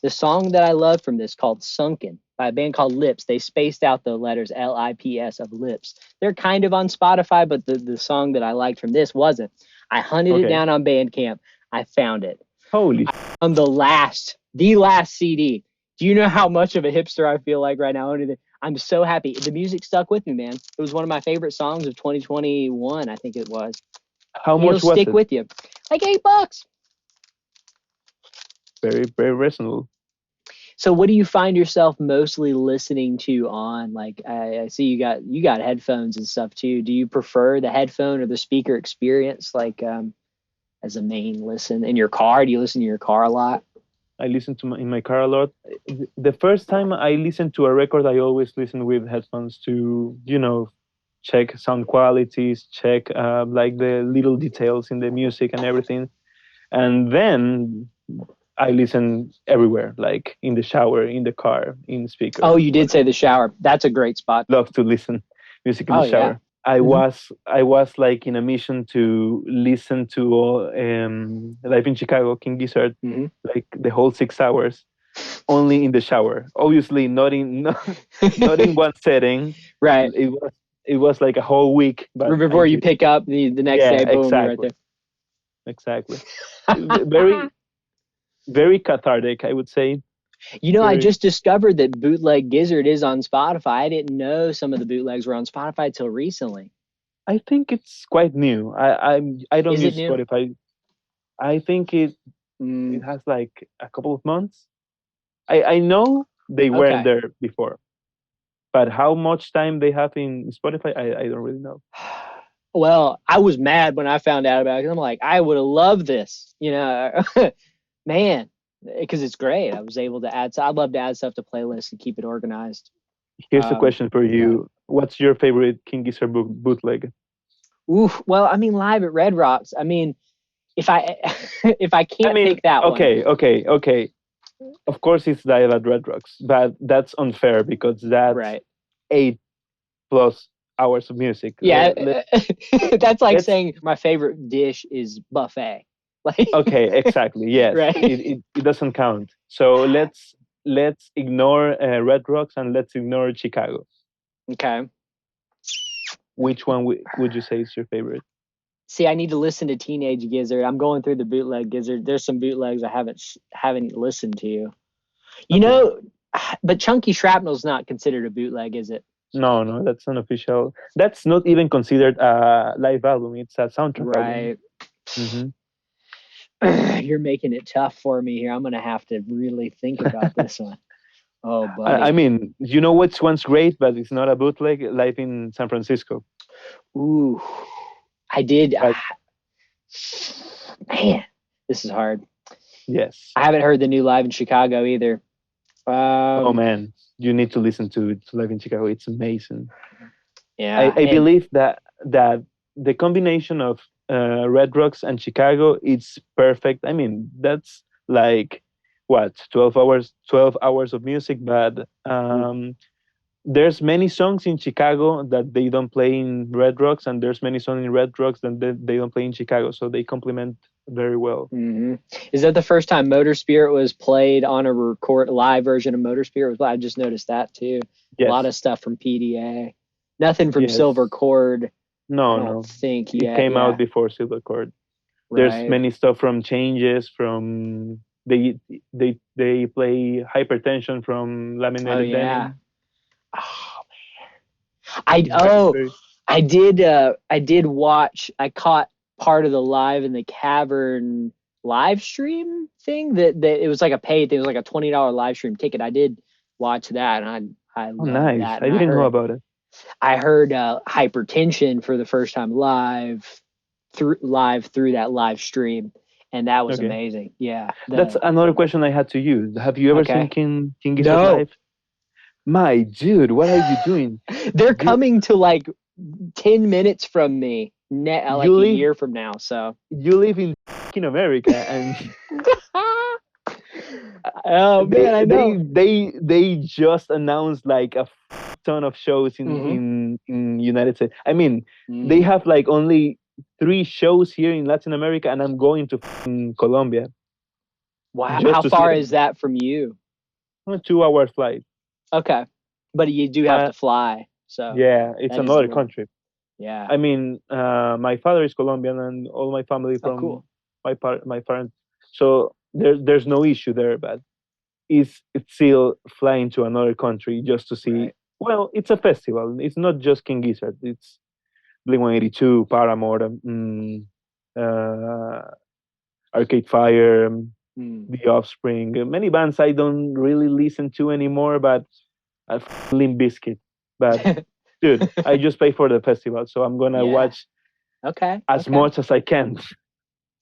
The song that I love from this called Sunken by a band called Lips. They spaced out the letters Lips of Lips. They're kind of on Spotify, but the song that I liked from this wasn't. I hunted it down on Bandcamp. I found it. Holy. On the last CD. Do you know how much of a hipster I feel like right now? I'm so happy. The music stuck with me, man. It was one of my favorite songs of 2021, I think it was. How much was it? It'll stick with you. Like $8. Very, very reasonable. So what do you find yourself mostly listening to on? Like I see you got headphones and stuff too. Do you prefer the headphone or the speaker experience, like as a main listen in your car? Do you listen to your car a lot? I listen in my car a lot. The first time I listen to a record, I always listen with headphones to, check sound qualities, check like the little details in the music and everything. And then I listen everywhere, like in the shower, in the car, in speakers. Oh, you did say the shower. That's a great spot. Love to listen music in the shower. Yeah. I was like in a mission to listen to Live in Chicago, King Gizzard, like the whole 6 hours, only in the shower. Obviously, not in one setting. Right. It was like a whole week. But before you pick up the next day, boom, exactly. You're right there. Exactly. Very, very cathartic, I would say. I just discovered that Bootleg Gizzard is on Spotify. I didn't know some of the bootlegs were on Spotify till recently. I think it's quite new. I don't use Spotify. I think it has like a couple of months. I know they weren't there before, but how much time they have in Spotify, I don't really know. Well, I was mad when I found out about it. I'm like, I would have loved this, man. Because it's great. I was able to add. So I'd love to add stuff to playlists and keep it organized. Here's a question for you. Yeah. What's your favorite King Gizzard bootleg? Well, I mean, live at Red Rocks. I mean, if I can't pick that one. Okay. Of course, it's live at Red Rocks, but that's unfair because that's 8+ hours of music. Yeah, that's like saying my favorite dish is buffet. Okay, exactly. Yes, right. It doesn't count. So let's ignore Red Rocks and let's ignore Chicago. Okay. Which one would you say is your favorite? See, I need to listen to Teenage Gizzard. I'm going through the bootleg Gizzard. There's some bootlegs I haven't listened to. But Chunky Shrapnel's not considered a bootleg, is it? No, that's unofficial. That's not even considered a live album. It's a soundtrack album. Right. Mm-hmm. You're making it tough for me here. I'm going to have to really think about this one. Oh, buddy. I mean, which one's great, but it's not a bootleg? Live in San Francisco. Ooh, I did. Man, this is hard. Yes. I haven't heard the new Live in Chicago either. Oh, man. You need to listen to Live in Chicago. It's amazing. Yeah. I believe that the combination of Red Rocks and Chicago, it's perfect. I mean, that's like what 12 hours of music, but there's many songs in Chicago that they don't play in Red Rocks, and there's many songs in Red Rocks that they don't play in Chicago, so they complement very well. Mm-hmm. Is that the first time Motor Spirit was played on a live version of Motor Spirit? I just noticed that too. Yes. A lot of stuff from PDA. Nothing from Yes. Silver Cord. No, I don't think it came out before Silver Cord. There's Right. many stuff from Changes, from they play Hypertension from Laminated Denim. Oh man. I did watch. I caught part of the Live in the Cavern live stream thing that it was like a paid thing. It was like a $20 live stream ticket. I did watch that, and I loved nice. that. I didn't know about it. I heard Hypertension for the first time live through that live stream, and that was amazing. Yeah, that's another question I had to you. Have you ever seen King Gizzard live? My dude, what are you doing? They're coming to like 10 minutes from me, like a year from now. So you live in America, and oh man, I know they just announced like a ton of shows in United States. I mean, they have like only 3 shows here in Latin America, and I'm going to Colombia. Wow, how far is that from you? A 2-hour flight. Okay, but you do have to fly. So yeah, it's another country. Yeah, I mean, my father is Colombian, and all my family from my parents. So there's no issue there, but it's still flying to another country just to see. Right. Well, it's a festival. It's not just King Gizzard. It's Blink-182, Paramore, Arcade Fire, The Offspring. Many bands I don't really listen to anymore, but Limp Bizkit. But dude, I just pay for the festival, so I'm gonna watch as much as I can.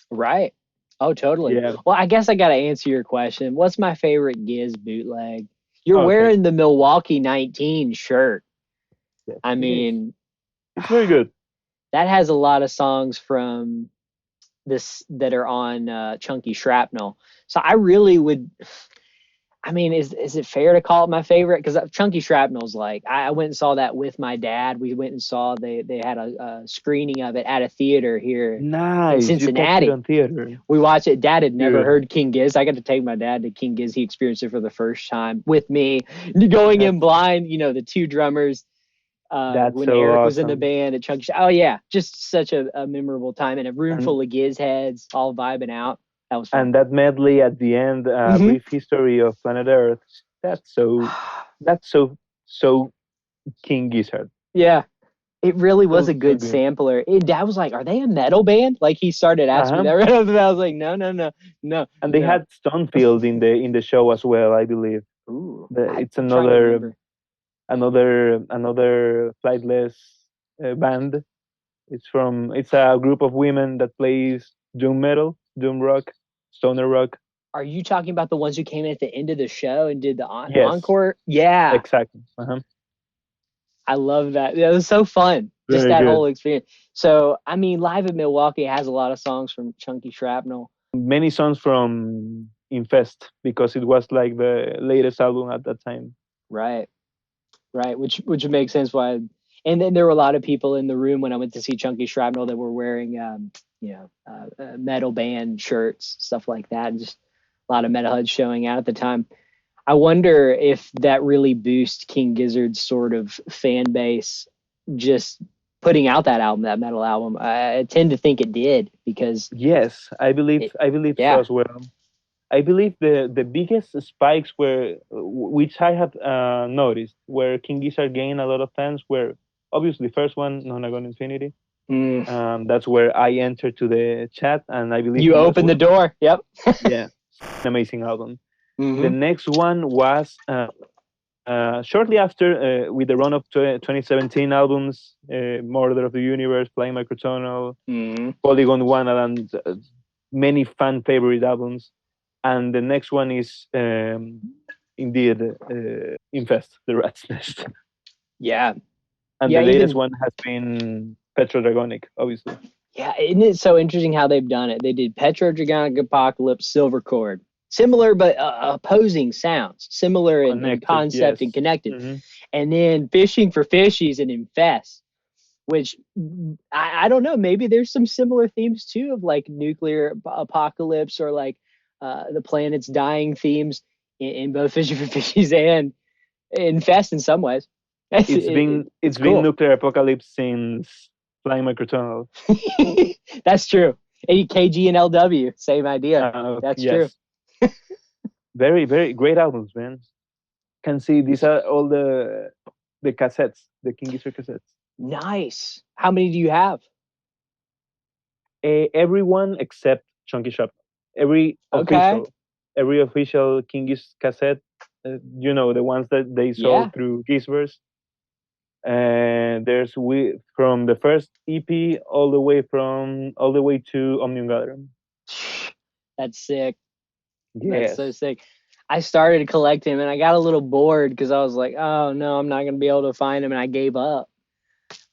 Right. Oh, totally. Yeah. Well, I guess I gotta answer your question. What's my favorite Giz bootleg? You're wearing the Milwaukee 19 shirt. Yes, I mean, it's very good. That has a lot of songs from this that are on Chunky Shrapnel. So I really would. I mean, is it fair to call it my favorite? Because Chunky Shrapnel's like, I went and saw that with my dad. We went and saw, they had a screening of it at a theater here in Cincinnati. You catch it on theater. We watched it. Dad had never heard King Giz. I got to take my dad to King Giz. He experienced it for the first time with me, going in blind, the 2 drummers. When Eric was in the band at Chunky. Oh yeah, just such a memorable time, and a room full of Giz heads all vibing out. That was fun. And that medley at the end, brief history of planet Earth. That's so King Gizzard. Yeah, it really was a good sampler. Dad was like, "Are they a metal band?" Like he started asking me that right after that. I was like, "No." And they had Stonefield in the show as well, I believe. Ooh, it's another flightless band. It's a group of women that plays doom metal, doom rock, stoner rock. Are you talking about the ones who came at the end of the show and did the encore? Yeah, exactly. I love that. It was so fun. Just that whole experience. So, I mean, Live at Milwaukee has a lot of songs from Chunky Shrapnel. Many songs from Infest, because it was like the latest album at that time. Right. Which makes sense why. And then there were a lot of people in the room when I went to see Chunky Shrapnel that were wearing, metal band shirts, stuff like that. And just a lot of metalheads showing out at the time. I wonder if that really boosts King Gizzard's sort of fan base, just putting out that album, that metal album. I tend to think it did, because yes, I believe so as well. I believe the biggest spikes were, which I have noticed, where King Gizzard gained a lot of fans, were obviously first one, Nonagon Infinity. That's where I entered to the chat, and I believe you opened the door. Yep. Yeah, amazing album. The next one was shortly after, with the run of 2017 albums, Murder of the Universe, Playing Microtonal, Polygon 1, and many fan favorite albums. And the next one is indeed Infest, the Rat's Nest. Yeah. And the latest one has been Petrodragonic, obviously. Yeah, isn't it so interesting how they've done it? They did Petrodragonic, Apocalypse, Silver Cord. similar but opposing sounds, similar in concept and connected. Mm-hmm. And then Fishing for Fishies and Infest, which I don't know, maybe there's some similar themes too of like nuclear apocalypse or like the planet's dying themes in both Fishing for Fishies and Infest in some ways. It's been nuclear apocalypse since Flying Microtunnel. That's true. KG and LW, same idea. That's true. Very, very great albums, man. Can see these are all the cassettes, the King Gizzard cassettes. Nice. How many do you have? Everyone except Chunky Shop. Every official King Gizzard cassette, the ones that they sold through Gizzard. And there's from the first EP all the way to Omnium Gatherum. That's sick. Yes. That's so sick. I started collecting and I got a little bored because I was like, oh no, I'm not gonna be able to find them, and I gave up.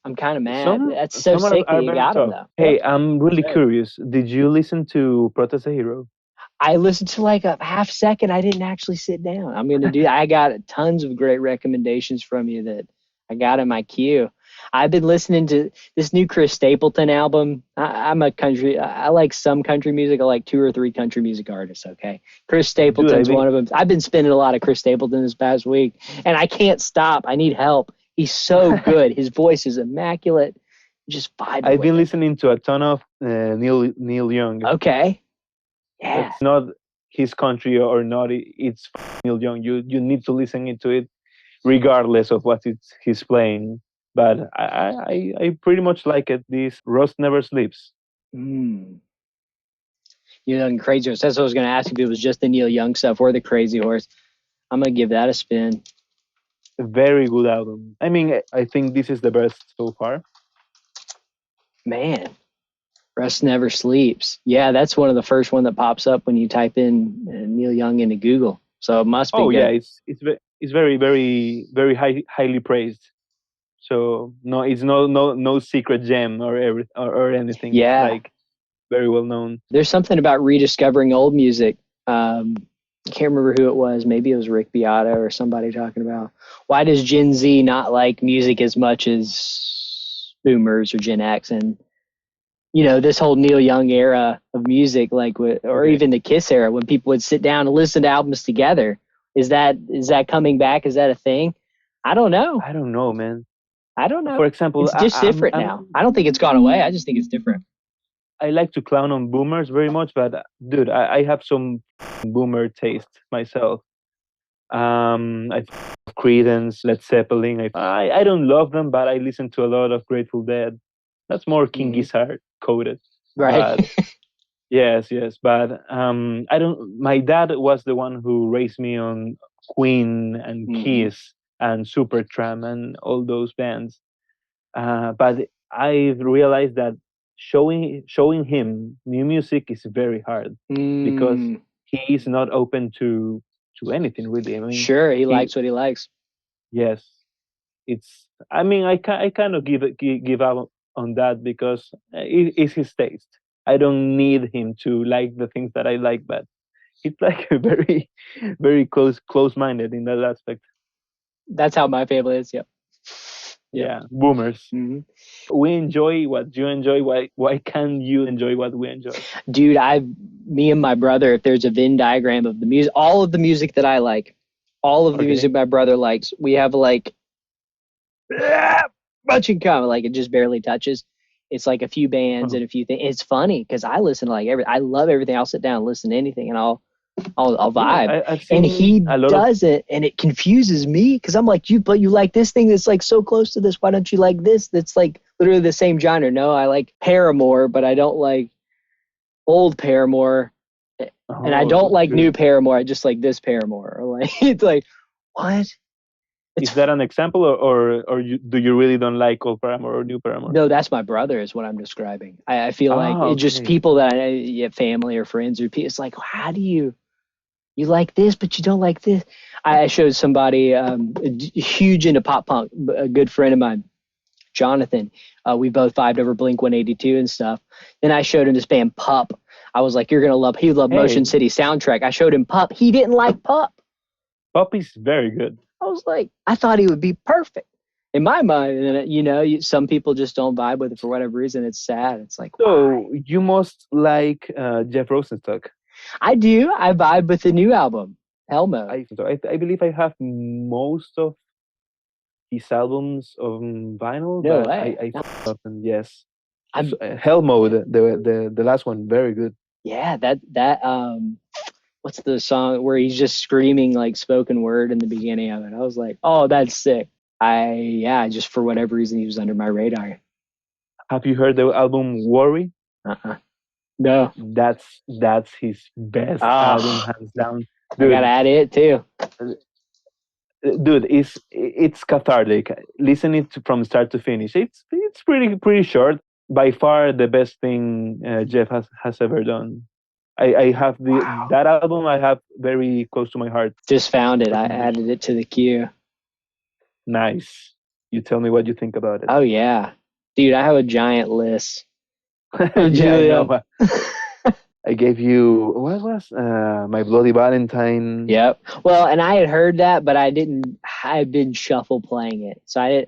I'm kind of mad. That's so sick that you got them though. Hey, I'm really curious. Did you listen to Protest the Hero? I listened to like a half second. I didn't actually sit down. I'm gonna do that. I got tons of great recommendations from you that I got in my queue. I've been listening to this new Chris Stapleton album. I like some country music. I like 2 or 3 country music artists, okay? Chris Stapleton's one of them. I've been spinning a lot of Chris Stapleton this past week, and I can't stop. I need help. He's so good. His voice is immaculate. Just vibing. I've been listening to a ton of Neil Young. Okay. Yeah. It's not his country or not. It's Neil Young. You need to listen to it regardless of what he's playing. But I pretty much like it. This Rust Never Sleeps. You're on Crazy Horse. That's what I was going to ask if it was just the Neil Young stuff or the Crazy Horse. I'm going to give that a spin. A very good album. I mean, I think this is the best so far. Man, Rust Never Sleeps. Yeah, that's one of the first one that pops up when you type in Neil Young into Google. So it must be good. Yeah, it's very, very, very highly praised. So no, it's no secret gem or anything. Yeah, it's like very well known. There's something about rediscovering old music. I can't remember who it was. Maybe it was Rick Beato or somebody talking about why does Gen Z not like music as much as Boomers or Gen X, and this whole Neil Young era of music, or even the Kiss era when people would sit down and listen to albums together. Is that coming back? Is that a thing? I don't know. I don't know, man. I don't know. For example, it's just different now. I don't think it's gone away. I just think it's different. I like to clown on Boomers very much, but dude, I have some Boomer taste myself. I Creedence, Led Zeppelin. I don't love them, but I listen to a lot of Grateful Dead. That's more King Gizzard coded, right? Yes, but I don't. My dad was the one who raised me on Queen and Kiss and Supertramp and all those bands. But I realized that showing him new music is very hard because he is not open to anything really. I mean, sure, he likes what he likes. Yes, I mean, I kind of give up on that because it's his taste. I don't need him to like the things that I like, but he's like very, very close-minded in that aspect. That's how my family is. Yep. Yeah, Boomers. Mm-hmm. We enjoy what you enjoy. Why can't you enjoy what we enjoy? Dude, me and my brother, if there's a Venn diagram of the music, all of the music that I like, all of the music my brother likes, we have like much in common. Like it just barely touches. It's like a few bands and a few things. It's funny because I listen to I love everything. I'll sit down and listen to anything, and I'll vibe. And he does it, and it confuses me because I'm like, you like this thing that's like so close to this. Why don't you like this? That's like literally the same genre. No, I like Paramore, but I don't like old Paramore, and I don't like new Paramore. I just like this Paramore. Like it's like what? Is that an example, or do you really don't like old Paramore or new Paramore? No, that's my brother is what I'm describing. I feel like it's just people that family or friends or people. It's like, how do you like this, but you don't like this? I showed somebody huge into pop punk, a good friend of mine, Jonathan. We both vibed over Blink 182 and stuff. Then I showed him this band Pup. I was like, you're going to love, he loved Motion City soundtrack. I showed him Pup. He didn't like Pup. Pup is very good. I was like, I thought he would be perfect in my mind. And, some people just don't vibe with it for whatever reason. It's sad. It's like, so why? you must like Jeff Rosenstock. I do. I vibe with the new album, Hell Mode. I believe I have most of his albums on vinyl. No but way. I fucked up, and yes. Hell Mode, the last one, very good. Yeah, that what's the song where he's just screaming like spoken word in the beginning of it? I was like, oh, that's sick. Just for whatever reason he was under my radar. Have you heard the album Worry? No. That's his best album, hands down. Dude, I gotta add it too. Dude, it's cathartic. Listen it from start to finish. It's pretty short. By far the best thing Jeff has ever done. I have that album I have very close to my heart. Just found it. I added it to the queue. Nice. You tell me what you think about it. Oh yeah, dude, I have a giant list. Julián. I gave you what was My Bloody Valentine. Yep. Well, and I had heard that, but I didn't. I've been shuffle playing it, so I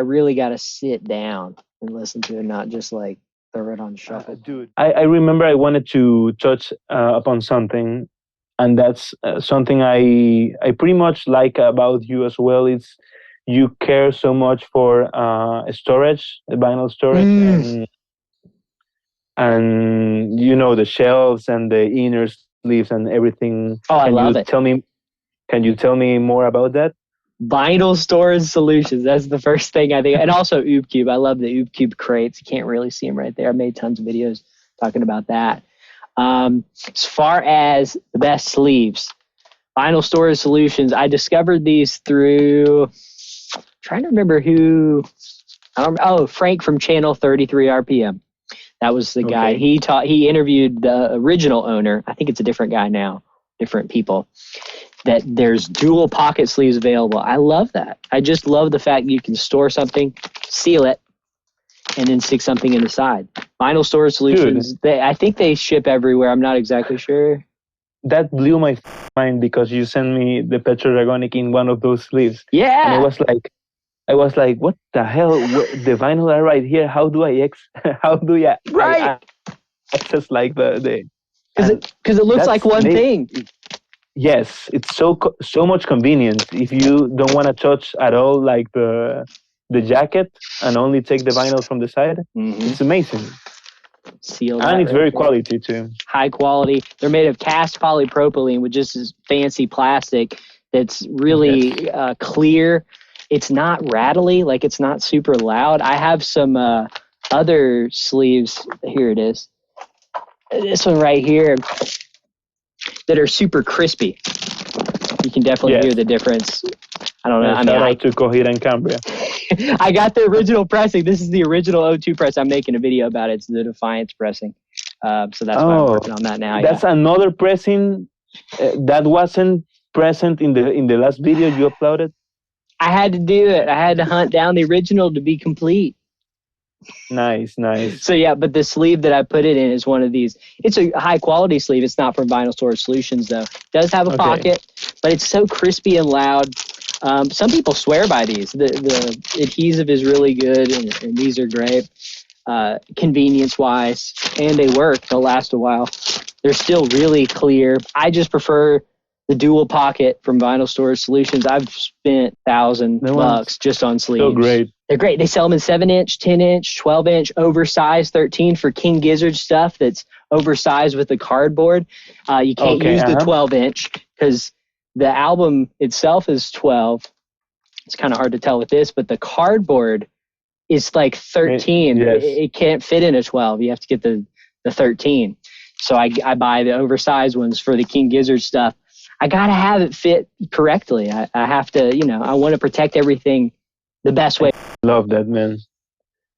really got to sit down and listen to it, not just like throw it on shuffle. Dude, I remember I wanted to touch upon something, and that's something I pretty much like about you as well. It's you care so much for storage, vinyl storage, and the shelves and the inner sleeves and everything. Oh, I love it. Can you tell me more about that? Vinyl storage solutions. That's the first thing I think. And also OVERRATED. I love the OVERRATED crates. You can't really see them right there. I made tons of videos talking about that. As far as the best sleeves, vinyl storage solutions, I discovered these through, I'm trying to remember who, Frank from channel 33 RPM. That was the guy. He interviewed the original owner. I think it's a different guy now, different people. That there's dual pocket sleeves available. I love that. I just love the fact you can store something, seal it, and then stick something in the side. Vinyl storage solutions, I think they ship everywhere. I'm not exactly sure. That blew my mind because you sent me the Petrodragonic in one of those sleeves. Yeah. And I was like, what the hell? The vinyl are right here. How do I access like the? Because it looks like one thing. Yes, it's so much convenient. If you don't want to touch at all, like the jacket, and only take the vinyl from the side, it's amazing. Sealed, and it's very quality too. High quality. They're made of cast polypropylene with just this fancy plastic that's really clear. It's not rattly, like it's not super loud. I have some other sleeves. Here it is. This one right here. That are super crispy. You can definitely hear the difference. I don't know. Shout out to Cohira and Cambria. I got the original pressing. This is the original O2 press. I'm making a video about it. It's the Defiance pressing. So that's why I'm working on that now. That's another pressing that wasn't present in the last video you uploaded. I had to do it. I had to hunt down the original to be complete. Nice. So yeah, but the sleeve that I put it in is one of these. It's a high quality sleeve. It's not from Vinyl Storage Solutions though. It does have a pocket, but it's so crispy and loud. Some people swear by these. The adhesive is really good, and these are great, convenience wise, and they work. They'll last a while. They're still really clear. I just prefer the dual pocket from Vinyl Storage Solutions. I've spent $1,000 just on sleeves. So great. They're great. They sell them in 7-inch, 10-inch, 12-inch, oversized 13 for King Gizzard stuff that's oversized with the cardboard. You can't use the 12-inch because the album itself is 12. It's kind of hard to tell with this, but the cardboard is like 13. It can't fit in a 12. You have to get the 13. So I buy the oversized ones for the King Gizzard stuff. I got to have it fit correctly. I have to, I want to protect everything the best way. I love that, man.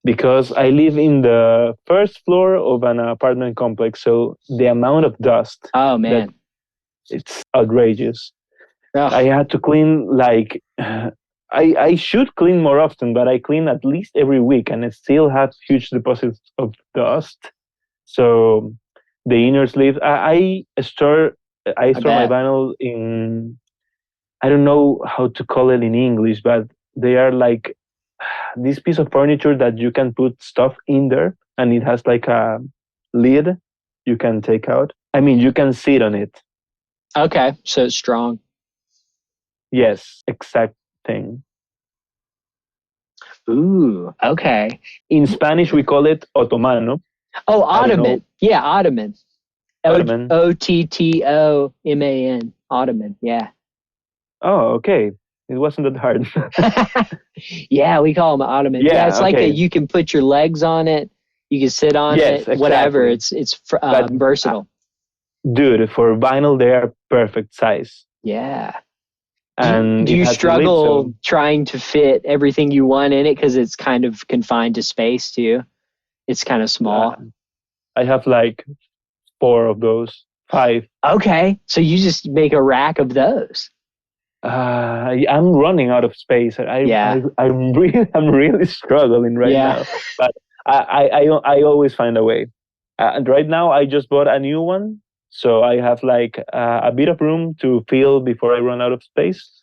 Because I live in the first floor of an apartment complex, so the amount of dust. Oh, man. It's outrageous. Ugh. I had to clean I should clean more often, but I clean at least every week, and I still have huge deposits of dust. So the inner sleeves, I store my bet. vinyl in, I don't know how to call it in English, but they are like this piece of furniture that you can put stuff in there, and it has like a lid you can take out. I mean, you can sit on it. Okay, so it's strong. Yes, exact thing. Ooh, okay. In Spanish, we call it otomano. Oh, I don't know. ottoman. Yeah, ottoman. Ottoman. Otttoman. Ottoman. Yeah. Oh, okay. It wasn't that hard. Yeah, we call them ottoman. Yeah, it's like okay. you can put your legs on it. You can sit on Yes, it. Whatever. exactly. It's But, versatile. Dude, for vinyl, they are perfect size. Yeah. And do it you has a lid, struggle so trying to fit everything you want in it because it's kind of confined to space too? It's kind of small. I have like 4 of those, 5. Okay, so you just make a rack of those. I'm running out of space. I'm really struggling right now. But I always find a way. And right now, I just bought a new one, so I have like a bit of room to fill before I run out of space.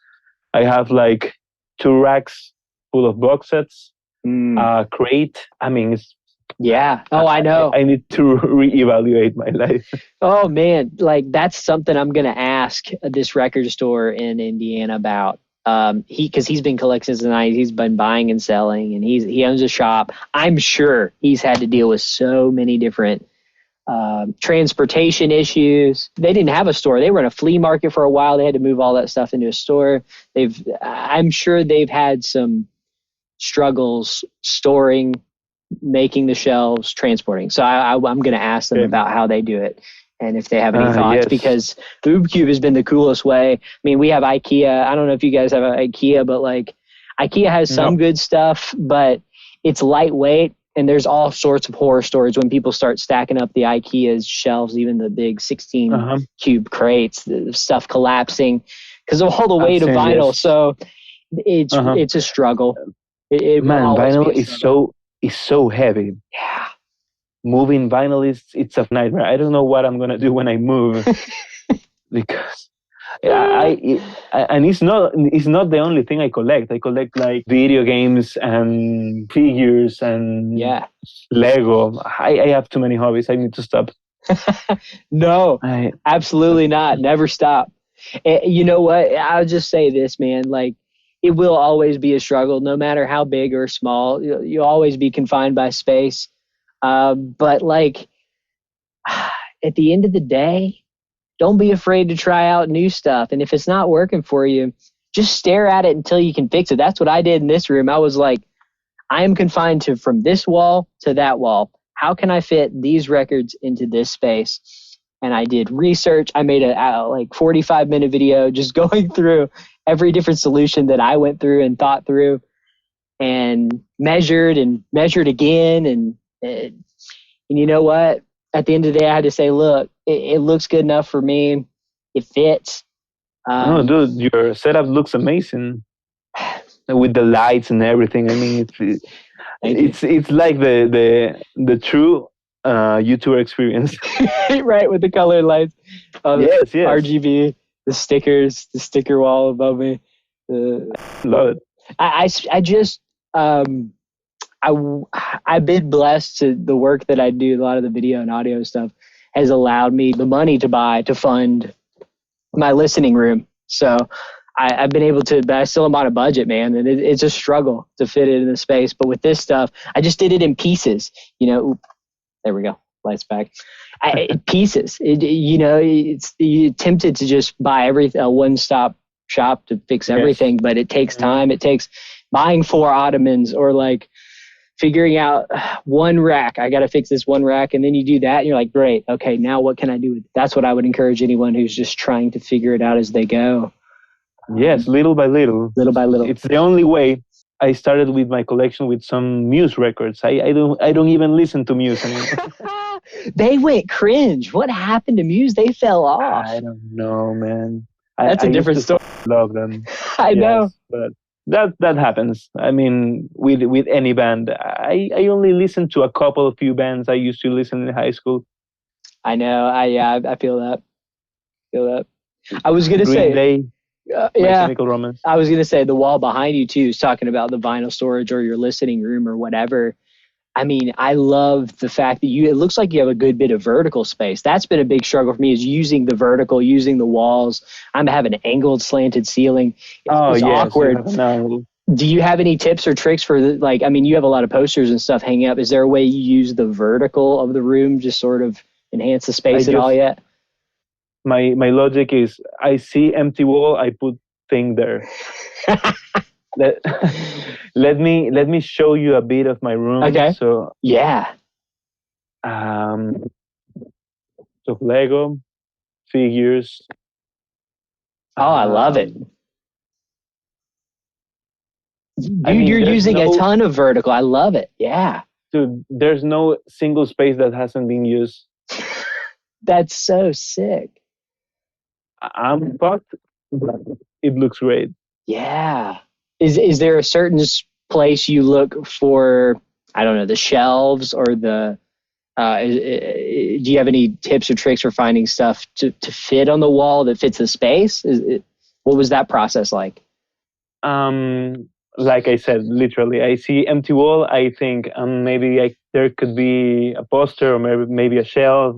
I have like 2 racks full of box sets, a crate. I mean, yeah. Oh, I know. I need to reevaluate my life. Oh man, like that's something I'm gonna ask this record store in Indiana about. Because he's been collecting since the 90s. He's been buying and selling, and he owns a shop. I'm sure he's had to deal with so many different transportation issues. They didn't have a store. They were in a flea market for a while. They had to move all that stuff into a store. I'm sure they've had some struggles storing, making the shelves, transporting. So I'm going to ask them about how they do it and if they have any thoughts, yes. because OVERRATED has been the coolest way. I mean, we have IKEA. I don't know if you guys have IKEA, but like IKEA has some good stuff, but it's lightweight. And there's all sorts of horror stories when people start stacking up the IKEA's shelves, even the big 16 cube crates, the stuff collapsing because of all the weight of vinyl. Yes. So it's a struggle. Man, vinyl is so heavy. Yeah. Moving vinyl it's a nightmare. I don't know what I'm gonna do when I move because and it's not the only thing I collect. I collect like video games and figures and Lego. I have too many hobbies. I need to stop. No, absolutely not. Never stop. You know what? I'll just say this, man. Like, it will always be a struggle, no matter how big or small. You'll always be confined by space. But like, at the end of the day, don't be afraid to try out new stuff. And if it's not working for you, just stare at it until you can fix it. That's what I did in this room. I was like, I am confined from this wall to that wall. How can I fit these records into this space? And I did research. I made a 45-minute video just going through every different solution that I went through and thought through and measured again. And you know what? At the end of the day, I had to say, look, it looks good enough for me. It fits. No, dude, your setup looks amazing with the lights and everything. I mean, it's like the true YouTuber experience. Right, with the color lights. Yes. RGB, the stickers, the sticker wall above me. Love it. I've been blessed to the work that I do. A lot of the video and audio stuff has allowed me the money to fund my listening room. So I've been able to, but I still am on a budget, man. And it's a struggle to fit it in the space. But with this stuff, I just did it in pieces, there we go. Lights back. Pieces. You're tempted to just buy everything, a one-stop shop to fix everything, but it takes time. It takes buying 4 ottomans or like figuring out one rack. I got to fix this one rack. And then you do that and you're like, great. Okay, now what can I do? That's what I would encourage anyone who's just trying to figure it out as they go. Yes, little by little. Little by little. It's the only way. I started with my collection with some Muse records. I don't even listen to Muse anymore. They went cringe. What happened to Muse? They fell off. I don't know, man. That's a different story. Love them. I know. But that happens. I mean, with any band, I only listen to a few bands I used to listen in high school. I know. I feel that. Feel that. I was gonna Green say, Day, My yeah. Chemical Romance. I was gonna say the wall behind you too is talking about the vinyl storage or your listening room or whatever. I mean, I love the fact that it looks like you have a good bit of vertical space. That's been a big struggle for me, is using the vertical, using the walls. I'm having an angled, slanted ceiling. It's Yes, awkward. Do you have any tips or tricks for I mean, you have a lot of posters and stuff hanging up. Is there a way you use the vertical of the room, just sort of enhance the space at all yet? My logic is, I see empty wall, I put thing there. let me show you a bit of my room. Okay. So yeah. So Lego figures. Oh, I love it. Dude, you're using a ton of vertical. I love it. Yeah. Dude, there's no single space that hasn't been used. That's so sick. I'm fucked. It looks great. Yeah. Is there a certain place you look for, I don't know, the shelves or the do you have any tips or tricks for finding stuff to fit on the wall that fits the space? What was that process like? Like I said, literally, I see empty wall. I think maybe there could be a poster or maybe a shelf.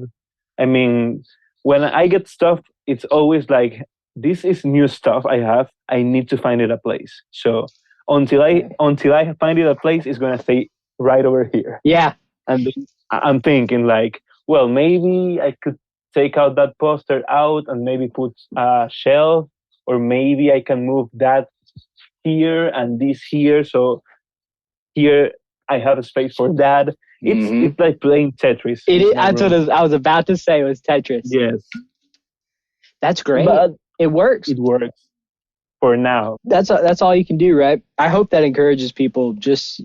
I mean, when I get stuff, it's always like, this is new stuff I have. I need to find it a place. So until I find it a place, it's gonna stay right over here. Yeah. And I'm thinking like, well, maybe I could take out that poster out and maybe put a shelf, or maybe I can move that here and this here. So here I have a space for that. It's like playing Tetris. It is. That's what I was about to say, was Tetris. Yes. That's great. But it works. It works for now. That's all you can do, right? I hope that encourages people. Just,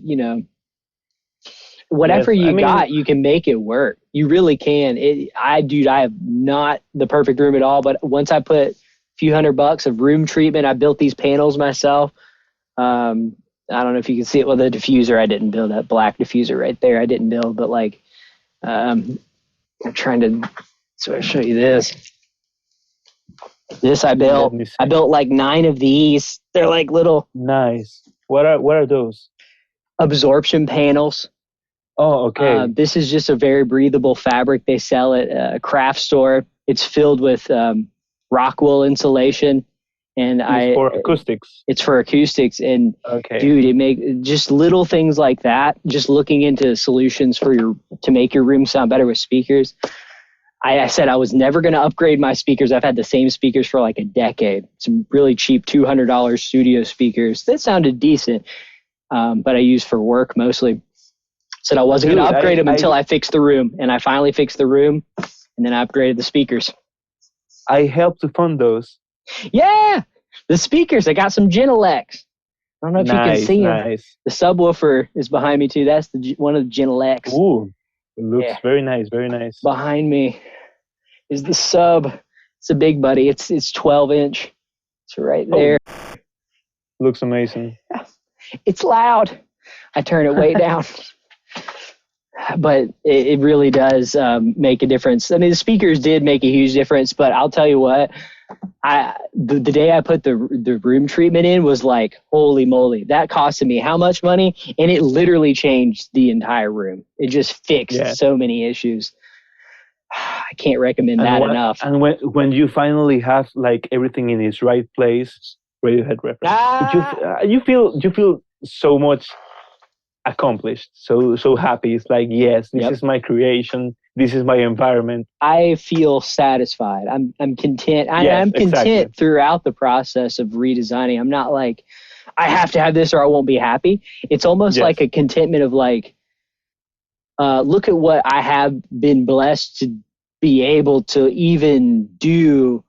whatever you can make it work. You really can. I have not the perfect room at all, but once I put a few $100 of room treatment, I built these panels myself. I don't know if you can see it. Well, the diffuser, I didn't build, that black diffuser right there. I didn't build, but I'm trying to, so I'll show you this. This I built. I built like 9 of these. They're like little. Nice. What are those? Absorption panels. Oh, okay. This is just a very breathable fabric they sell at a craft store. It's filled with rock wool insulation, and it's for acoustics. It's for acoustics, and okay, dude, it make just little things like that. Just looking into solutions to make your room sound better with speakers. I said I was never going to upgrade my speakers. I've had the same speakers for like a decade. Some really cheap $200 studio speakers that sounded decent, but I used for work mostly. Said I wasn't going to upgrade them until I fixed the room, and I finally fixed the room, and then I upgraded the speakers. I helped to fund those. Yeah, the speakers. I got some Genelecs. I don't know if you can see them. The subwoofer is behind me too. That's one of the Genelecs. Ooh, it looks very nice, very nice. Behind me is the sub. It's a big buddy. It's 12-inch. It's right there. Oh, looks amazing. It's loud. I turn it way down. But it really does make a difference. I mean, the speakers did make a huge difference, but I'll tell you what, the day I put the room treatment in was like, holy moly, that costed me how much money? And it literally changed the entire room. It just fixed so many issues. I can't recommend that enough. And when you finally have like everything in its right place, Radiohead reference, you feel so much accomplished, so happy. It's like, yes, this is my creation, this is my environment. I feel satisfied. I'm content. I'm content throughout the process of redesigning. I'm not like, I have to have this or I won't be happy. It's almost like a contentment of like, look at what I have been blessed to be able to even do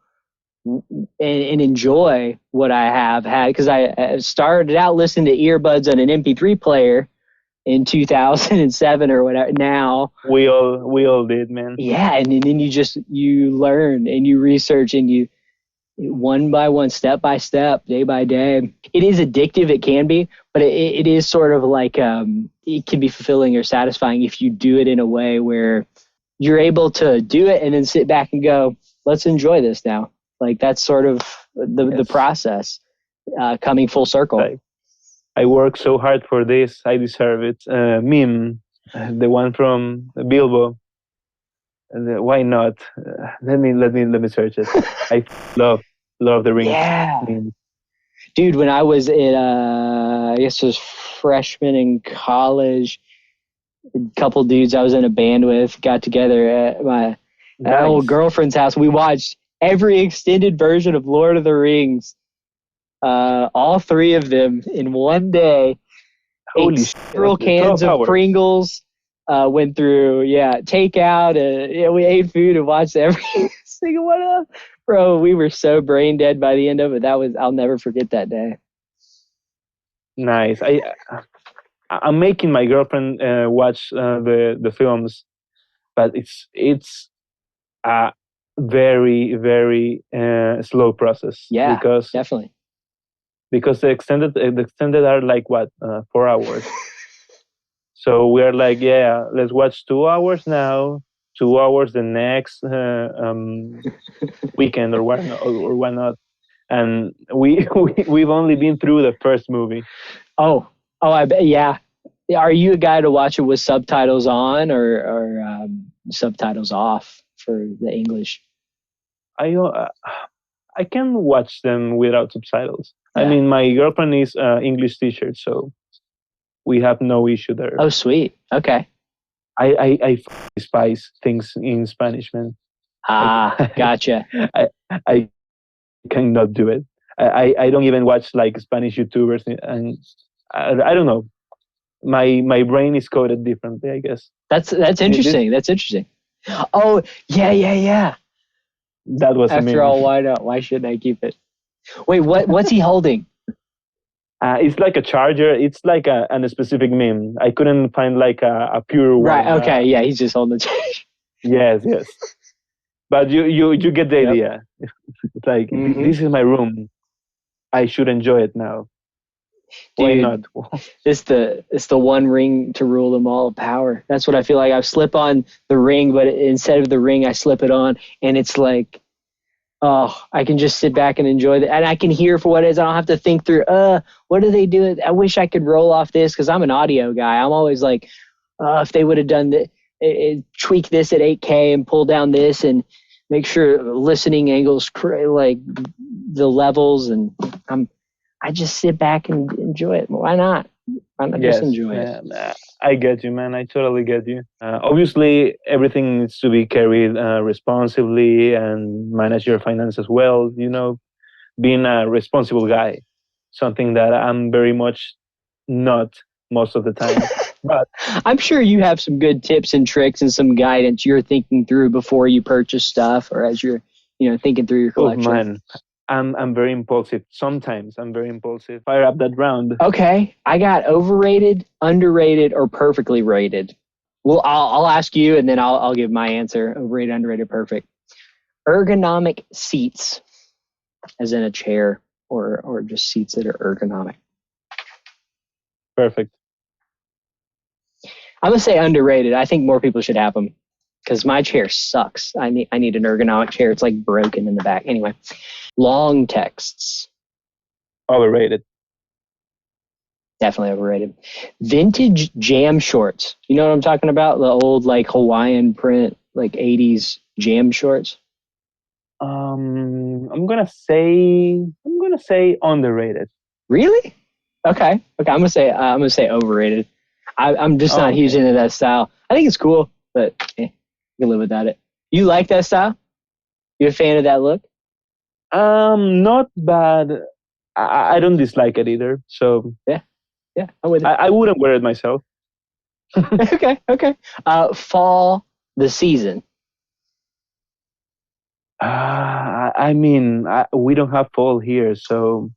and enjoy what I have had, because I started out listening to earbuds on an MP3 player in 2007 or whatever. Now we all did, man. Yeah, and then you learn and you research and you one by one, step by step, day by day. It is addictive. It can be, but it is sort of like it can be fulfilling or satisfying if you do it in a way where you're able to do it and then sit back and go, let's enjoy this now. Like that's sort of the process coming full circle. Like, I work so hard for this. I deserve it. Meme, the one from Bilbo. Why not? Let me search it. I love the Rings. Yeah. Meme. Dude, when I was in, I guess it was freshman in college, a couple dudes I was in a band with got together at my old girlfriend's house. We watched every extended version of Lord of the Rings, all three of them in one day. Holy ate several cans of hours. Pringles. Went through takeout. We ate food and watched every single one of them. Bro, we were so brain dead by the end of it. I'll never forget that day. Nice. I'm making my girlfriend watch the films, but it's a very, very slow process. Yeah, because definitely. Because the extended are like 4 hours. So we're like, yeah, let's watch 2 hours now, 2 hours the next weekend or why not? And we've only been through the first movie. Oh, I bet. Yeah. Are you a guy to watch it with subtitles on or subtitles off for the English? I can watch them without subtitles. Yeah. I mean, my girlfriend is English teacher, so we have no issue there. Oh, sweet. Okay. I despise things in Spanish, man. Gotcha. I cannot do it. I don't even watch like Spanish YouTubers, and I don't know. My brain is coded differently, I guess. That's interesting. That's interesting. Oh, yeah. That was after all. Why not? Why shouldn't I keep it? Wait, what's he holding? It's like a charger. It's like a specific meme. I couldn't find like a pure one. Right. Okay. Yeah, he's just holding the charger. Yes. But you get the idea. It's like this is my room. I should enjoy it now. Why not? It's the one ring to rule them all. Power. That's what I feel like. I slip on the ring, but instead of the ring, I slip it on, and it's like, oh, I can just sit back and enjoy that, and I can hear for what it is. I don't have to think through. What do they do? I wish I could roll off this because I'm an audio guy. I'm always like, if they would have done that, tweak this at 8K and pull down this and make sure listening angles like the levels, and I just sit back and enjoy it. Why not? Why not just enjoy it? I get you, man. I totally get you. Obviously, everything needs to be carried responsibly and manage your finances well. You know, being a responsible guy, something that I'm very much not most of the time. But I'm sure you have some good tips and tricks and some guidance you're thinking through before you purchase stuff, or as you're thinking through your collection. Oh man, I'm very impulsive. Sometimes I'm very impulsive. Fire up that round. Okay, I got overrated, underrated, or perfectly rated. Well, I'll ask you, and then I'll give my answer. Overrated, underrated, perfect. Ergonomic seats, as in a chair, or just seats that are ergonomic. Perfect. I'm gonna say underrated. I think more people should have them because my chair sucks. I need an ergonomic chair. It's like broken in the back. Anyway, long texts. Overrated. Definitely overrated. Vintage jam shorts. You know what I'm talking about? The old like Hawaiian print, like 80s jam shorts. I'm gonna say underrated. Really? Okay. I'm gonna say overrated. I'm just not huge into that style. I think it's cool, but you can live without it. You like that style? You a fan of that look? Not bad. I don't dislike it either. So yeah, I'm with it. I wouldn't wear it myself. Okay. Fall, the season. I mean, we don't have fall here, so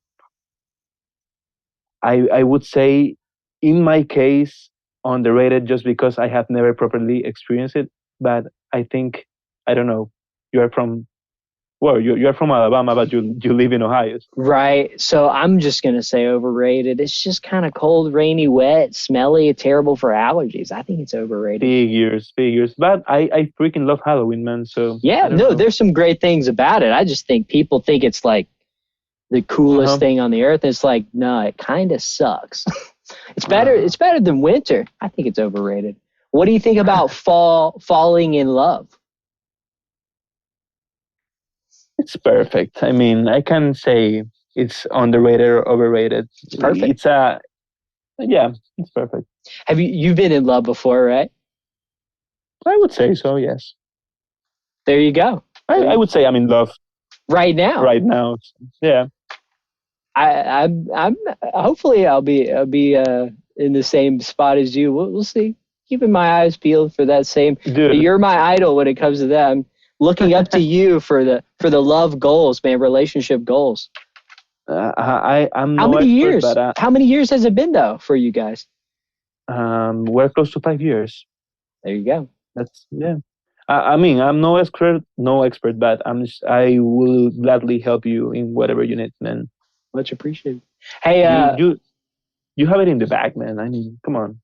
I would say, in my case, underrated just because I have never properly experienced it. But I think, I don't know, you are from well, you're from Alabama, but you live in Ohio. Right. So I'm just going to say overrated. It's just kind of cold, rainy, wet, smelly, terrible for allergies. I think it's overrated. Figures. But I freaking love Halloween, man. So yeah, no, there's some great things about it. I just think people think it's like the coolest thing on the earth. It's like, no, it kind of sucks. It's better than winter. I think it's overrated. What do you think about falling in love? It's perfect. I mean, I can say it's underrated or overrated. It's perfect. It's it's perfect. Have you've been in love before, right? I would say so, yes. There you go. I would say I'm in love right now. Right now, yeah. I'm hopefully I'll be in the same spot as you. We'll see. Keeping my eyes peeled for that same. Dude. You're my idol when it comes to that. I'm looking up to you for the love goals, man, relationship goals. I'm how no many expert, years? But, how many years has it been though for you guys? We're close to 5 years. There you go. That's I mean, I'm no expert, but I will gladly help you in whatever you need, man. Much appreciated. Hey, you have it in the bag, man. I mean, come on.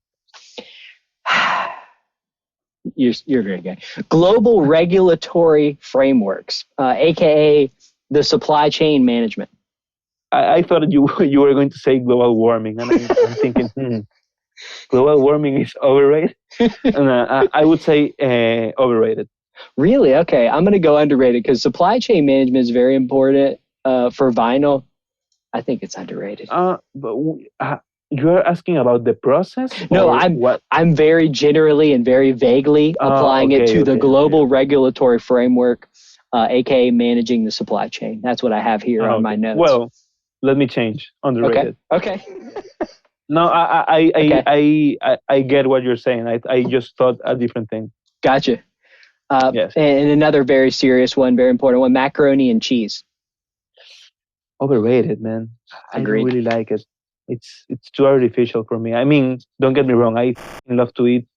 You're a great guy. Global regulatory frameworks, aka the supply chain management. I thought you were going to say global warming, and I'm thinking, global warming is overrated. And I would say overrated. Really? Okay, I'm going to go underrated because supply chain management is very important for vinyl. I think it's underrated. But you're asking about the process? No, I'm very generally and very vaguely applying it to the global regulatory framework, aka managing the supply chain. That's what I have here on my notes. Well, let me change. Underrated. Okay. No, I get what you're saying. I just thought a different thing. Gotcha. Yes. And another very serious one, very important one: macaroni and cheese. Overrated, man. Agreed. I don't really like it. It's too artificial for me. I mean, don't get me wrong. I love to eat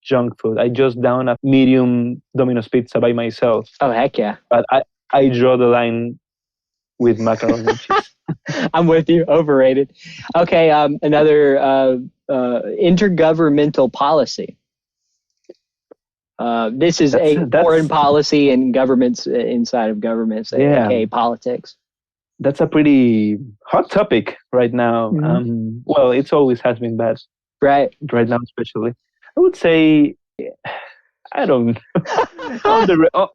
junk food. I just down a medium Domino's pizza by myself. Oh, heck yeah. But I draw the line with macaroni and cheese. I'm with you. Overrated. Okay. Another intergovernmental policy. This is foreign policy and governments inside of governments, aka politics. That's a pretty hot topic right now. Mm-hmm. Well, it's always has been bad. Right now, especially. I would say, I don't know.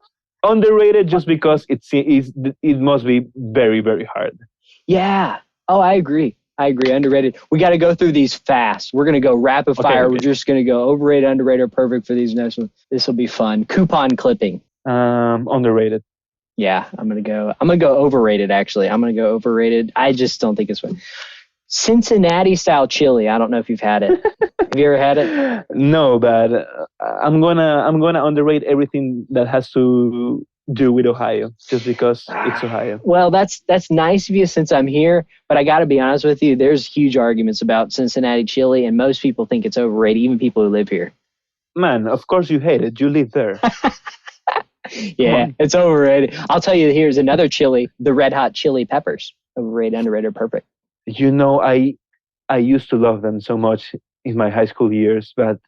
Underrated just because it must be very, very hard. Yeah. Oh, I agree. Underrated. We got to go through these fast. We're going to go rapid fire. Okay. We're just going to go overrated, underrated, or perfect for these next ones. This will be fun. Coupon clipping. Underrated. Yeah, I'm gonna go overrated. Actually, I'm gonna go overrated. I just don't think it's fun. Cincinnati style chili. I don't know if you've had it. Have you ever had it? No, but I'm gonna underrate everything that has to do with Ohio, just because it's Ohio. Well, that's nice of you since I'm here, but I got to be honest with you. There's huge arguments about Cincinnati chili, and most people think it's overrated, even people who live here. Man, of course you hate it. You live there. Yeah, it's overrated. I'll tell you, here's another chili, the red hot chili peppers. Overrated, underrated, perfect. You know, I used to love them so much in my high school years, but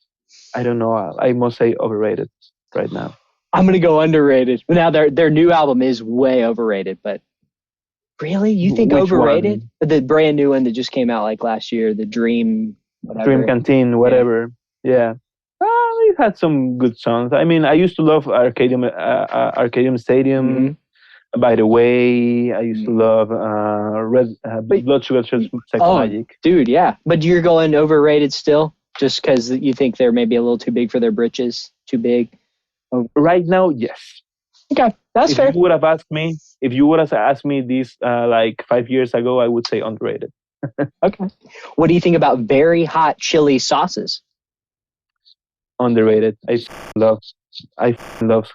I don't know. I must say overrated right now. I'm going to go underrated. Now, their new album is way overrated, but really? You think Which overrated? one? The brand new one that just came out like last year, the Dream, whatever. Dream Canteen, whatever. Yeah. It had some good songs. I mean, I used to love Arcadium Stadium. Mm-hmm. By the way, I used to love Blood Sugar Sex Magic. Dude, yeah. But you're going overrated still? Just because you think they're maybe a little too big for their britches? Too big? Right now, yes. Okay, that's fair. If you would have asked me this like 5 years ago, I would say underrated. Okay. What do you think about very hot chili sauces? Underrated. I love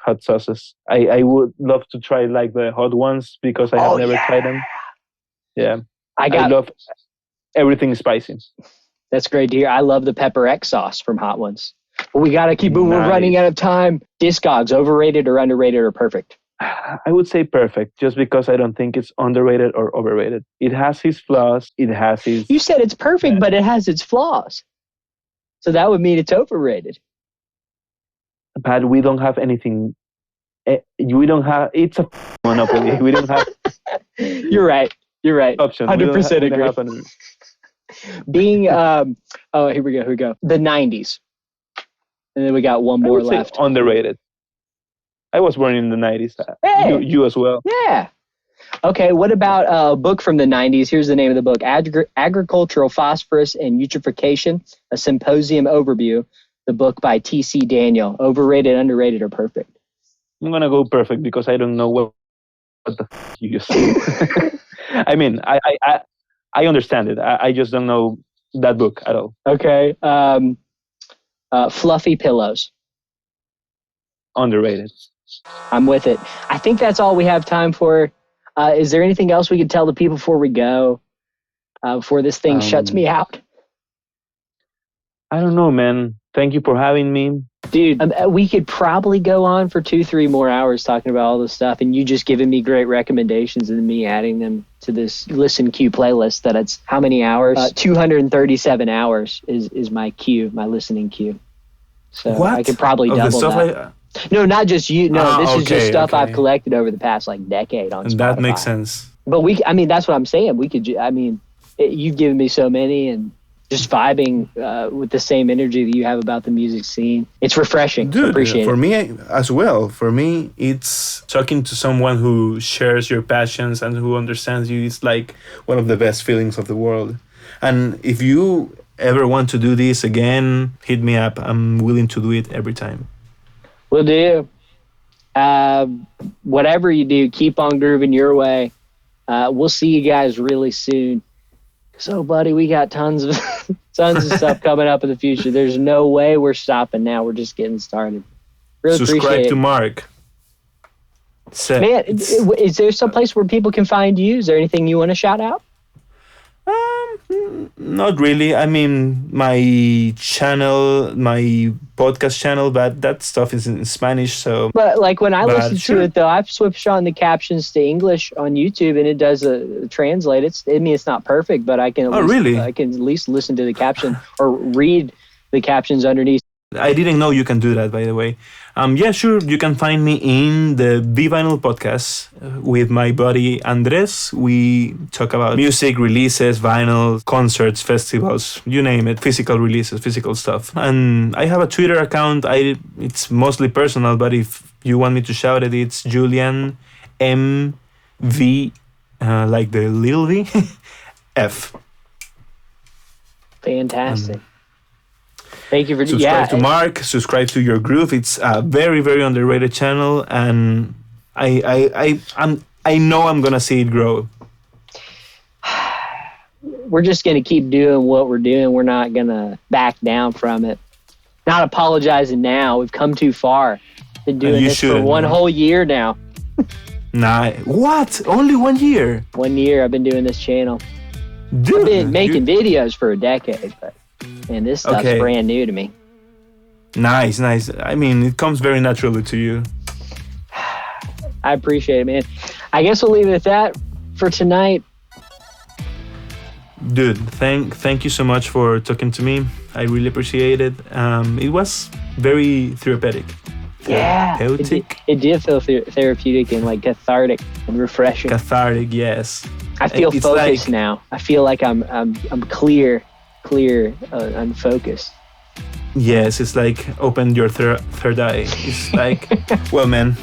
hot sauces. I would love to try like the hot ones because I have never tried them. Yeah. I love everything spicy. That's great to hear. I love the Pepper X sauce from Hot Ones. But we got to keep moving. Nice. We're running out of time. Discogs, overrated or underrated or perfect? I would say perfect, just because I don't think it's underrated or overrated. It has its flaws. It has its. You said it's perfect, but it has its flaws. So that would mean it's overrated. But we don't have anything. We don't have. It's a monopoly. We don't have. You're right. Options. 100% agree. Being here we go. The 90s. And then we got one more left. Underrated. I was born in the 90s. Hey. You as well. Yeah. Okay, what about a book from the 90s? Here's the name of the book. Agricultural Phosphorus and Eutrophication, a Symposium Overview. The book by T.C. Daniel. Overrated, underrated, or perfect? I'm going to go perfect because I don't know what the you just said. I mean, I understand it. I just don't know that book at all. Okay. Fluffy Pillows. Underrated. I'm with it. I think that's all we have time for. Is there anything else we could tell the people before we go? Before this thing shuts me out? I don't know, man. Thank you for having me. Dude, we could probably go on for 2-3 more hours talking about all this stuff, and you just giving me great recommendations and me adding them to this listen queue playlist. That it's how many hours? 237 hours is my queue, my listening queue. So what? I could probably double that. No, not just you. No, this is just stuff I've collected over the past decade on Spotify. That makes sense. But that's what I'm saying. We could. You've given me so many, and just vibing with the same energy that you have about the music scene. It's refreshing. Dude, appreciate for it. me as well. For me, it's talking to someone who shares your passions and who understands you. It's like one of the best feelings of the world. And if you ever want to do this again, hit me up. I'm willing to do it every time. Will do. Whatever you do, keep on grooving your way. We'll see you guys really soon. So, buddy, we got tons of stuff coming up in the future. There's no way we're stopping now. We're just getting started. Really subscribe to Mark. Man, is there some place where people can find you? Is there anything you want to shout out? Not really. I mean, my channel, my podcast channel, but that stuff is in Spanish. So, but when I listen to it, though, I've switched on the captions to English on YouTube, and it does translate. It's not perfect, but I can. I can at least listen to the caption or read the captions underneath. I didn't know you can do that, by the way. Yeah, sure. You can find me in the V-Vinyl podcast with my buddy Andres. We talk about music, releases, vinyl, concerts, festivals, you name it, physical releases, physical stuff. And I have a Twitter account. It's mostly personal, but if you want me to shout it, it's Julián MV, like the little V, F. Fantastic. Thank you for subscribe to Mark. Subscribe to Your Groove. It's a very, very underrated channel, and I know I'm gonna see it grow. We're just gonna keep doing what we're doing. We're not gonna back down from it. Not apologizing now. We've come too far. Been doing this for one whole year now. Nah, what? Only 1 year? 1 year I've been doing this channel. Dude, I've been making videos for a decade, but. And this stuff's brand new to me. Nice. I mean, it comes very naturally to you. I appreciate it, man. I guess we'll leave it at that for tonight. Dude, thank you so much for talking to me. I really appreciate it. It was very therapeutic. Yeah, it did feel therapeutic and cathartic and refreshing. Cathartic, yes. I feel focused now. I feel like I'm clear and focused. Yes, it's like open your third eye. It's like, well, man,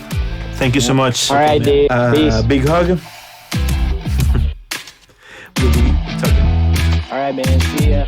thank you so much. All right, dude. Peace. Big hug. All right, man. See ya.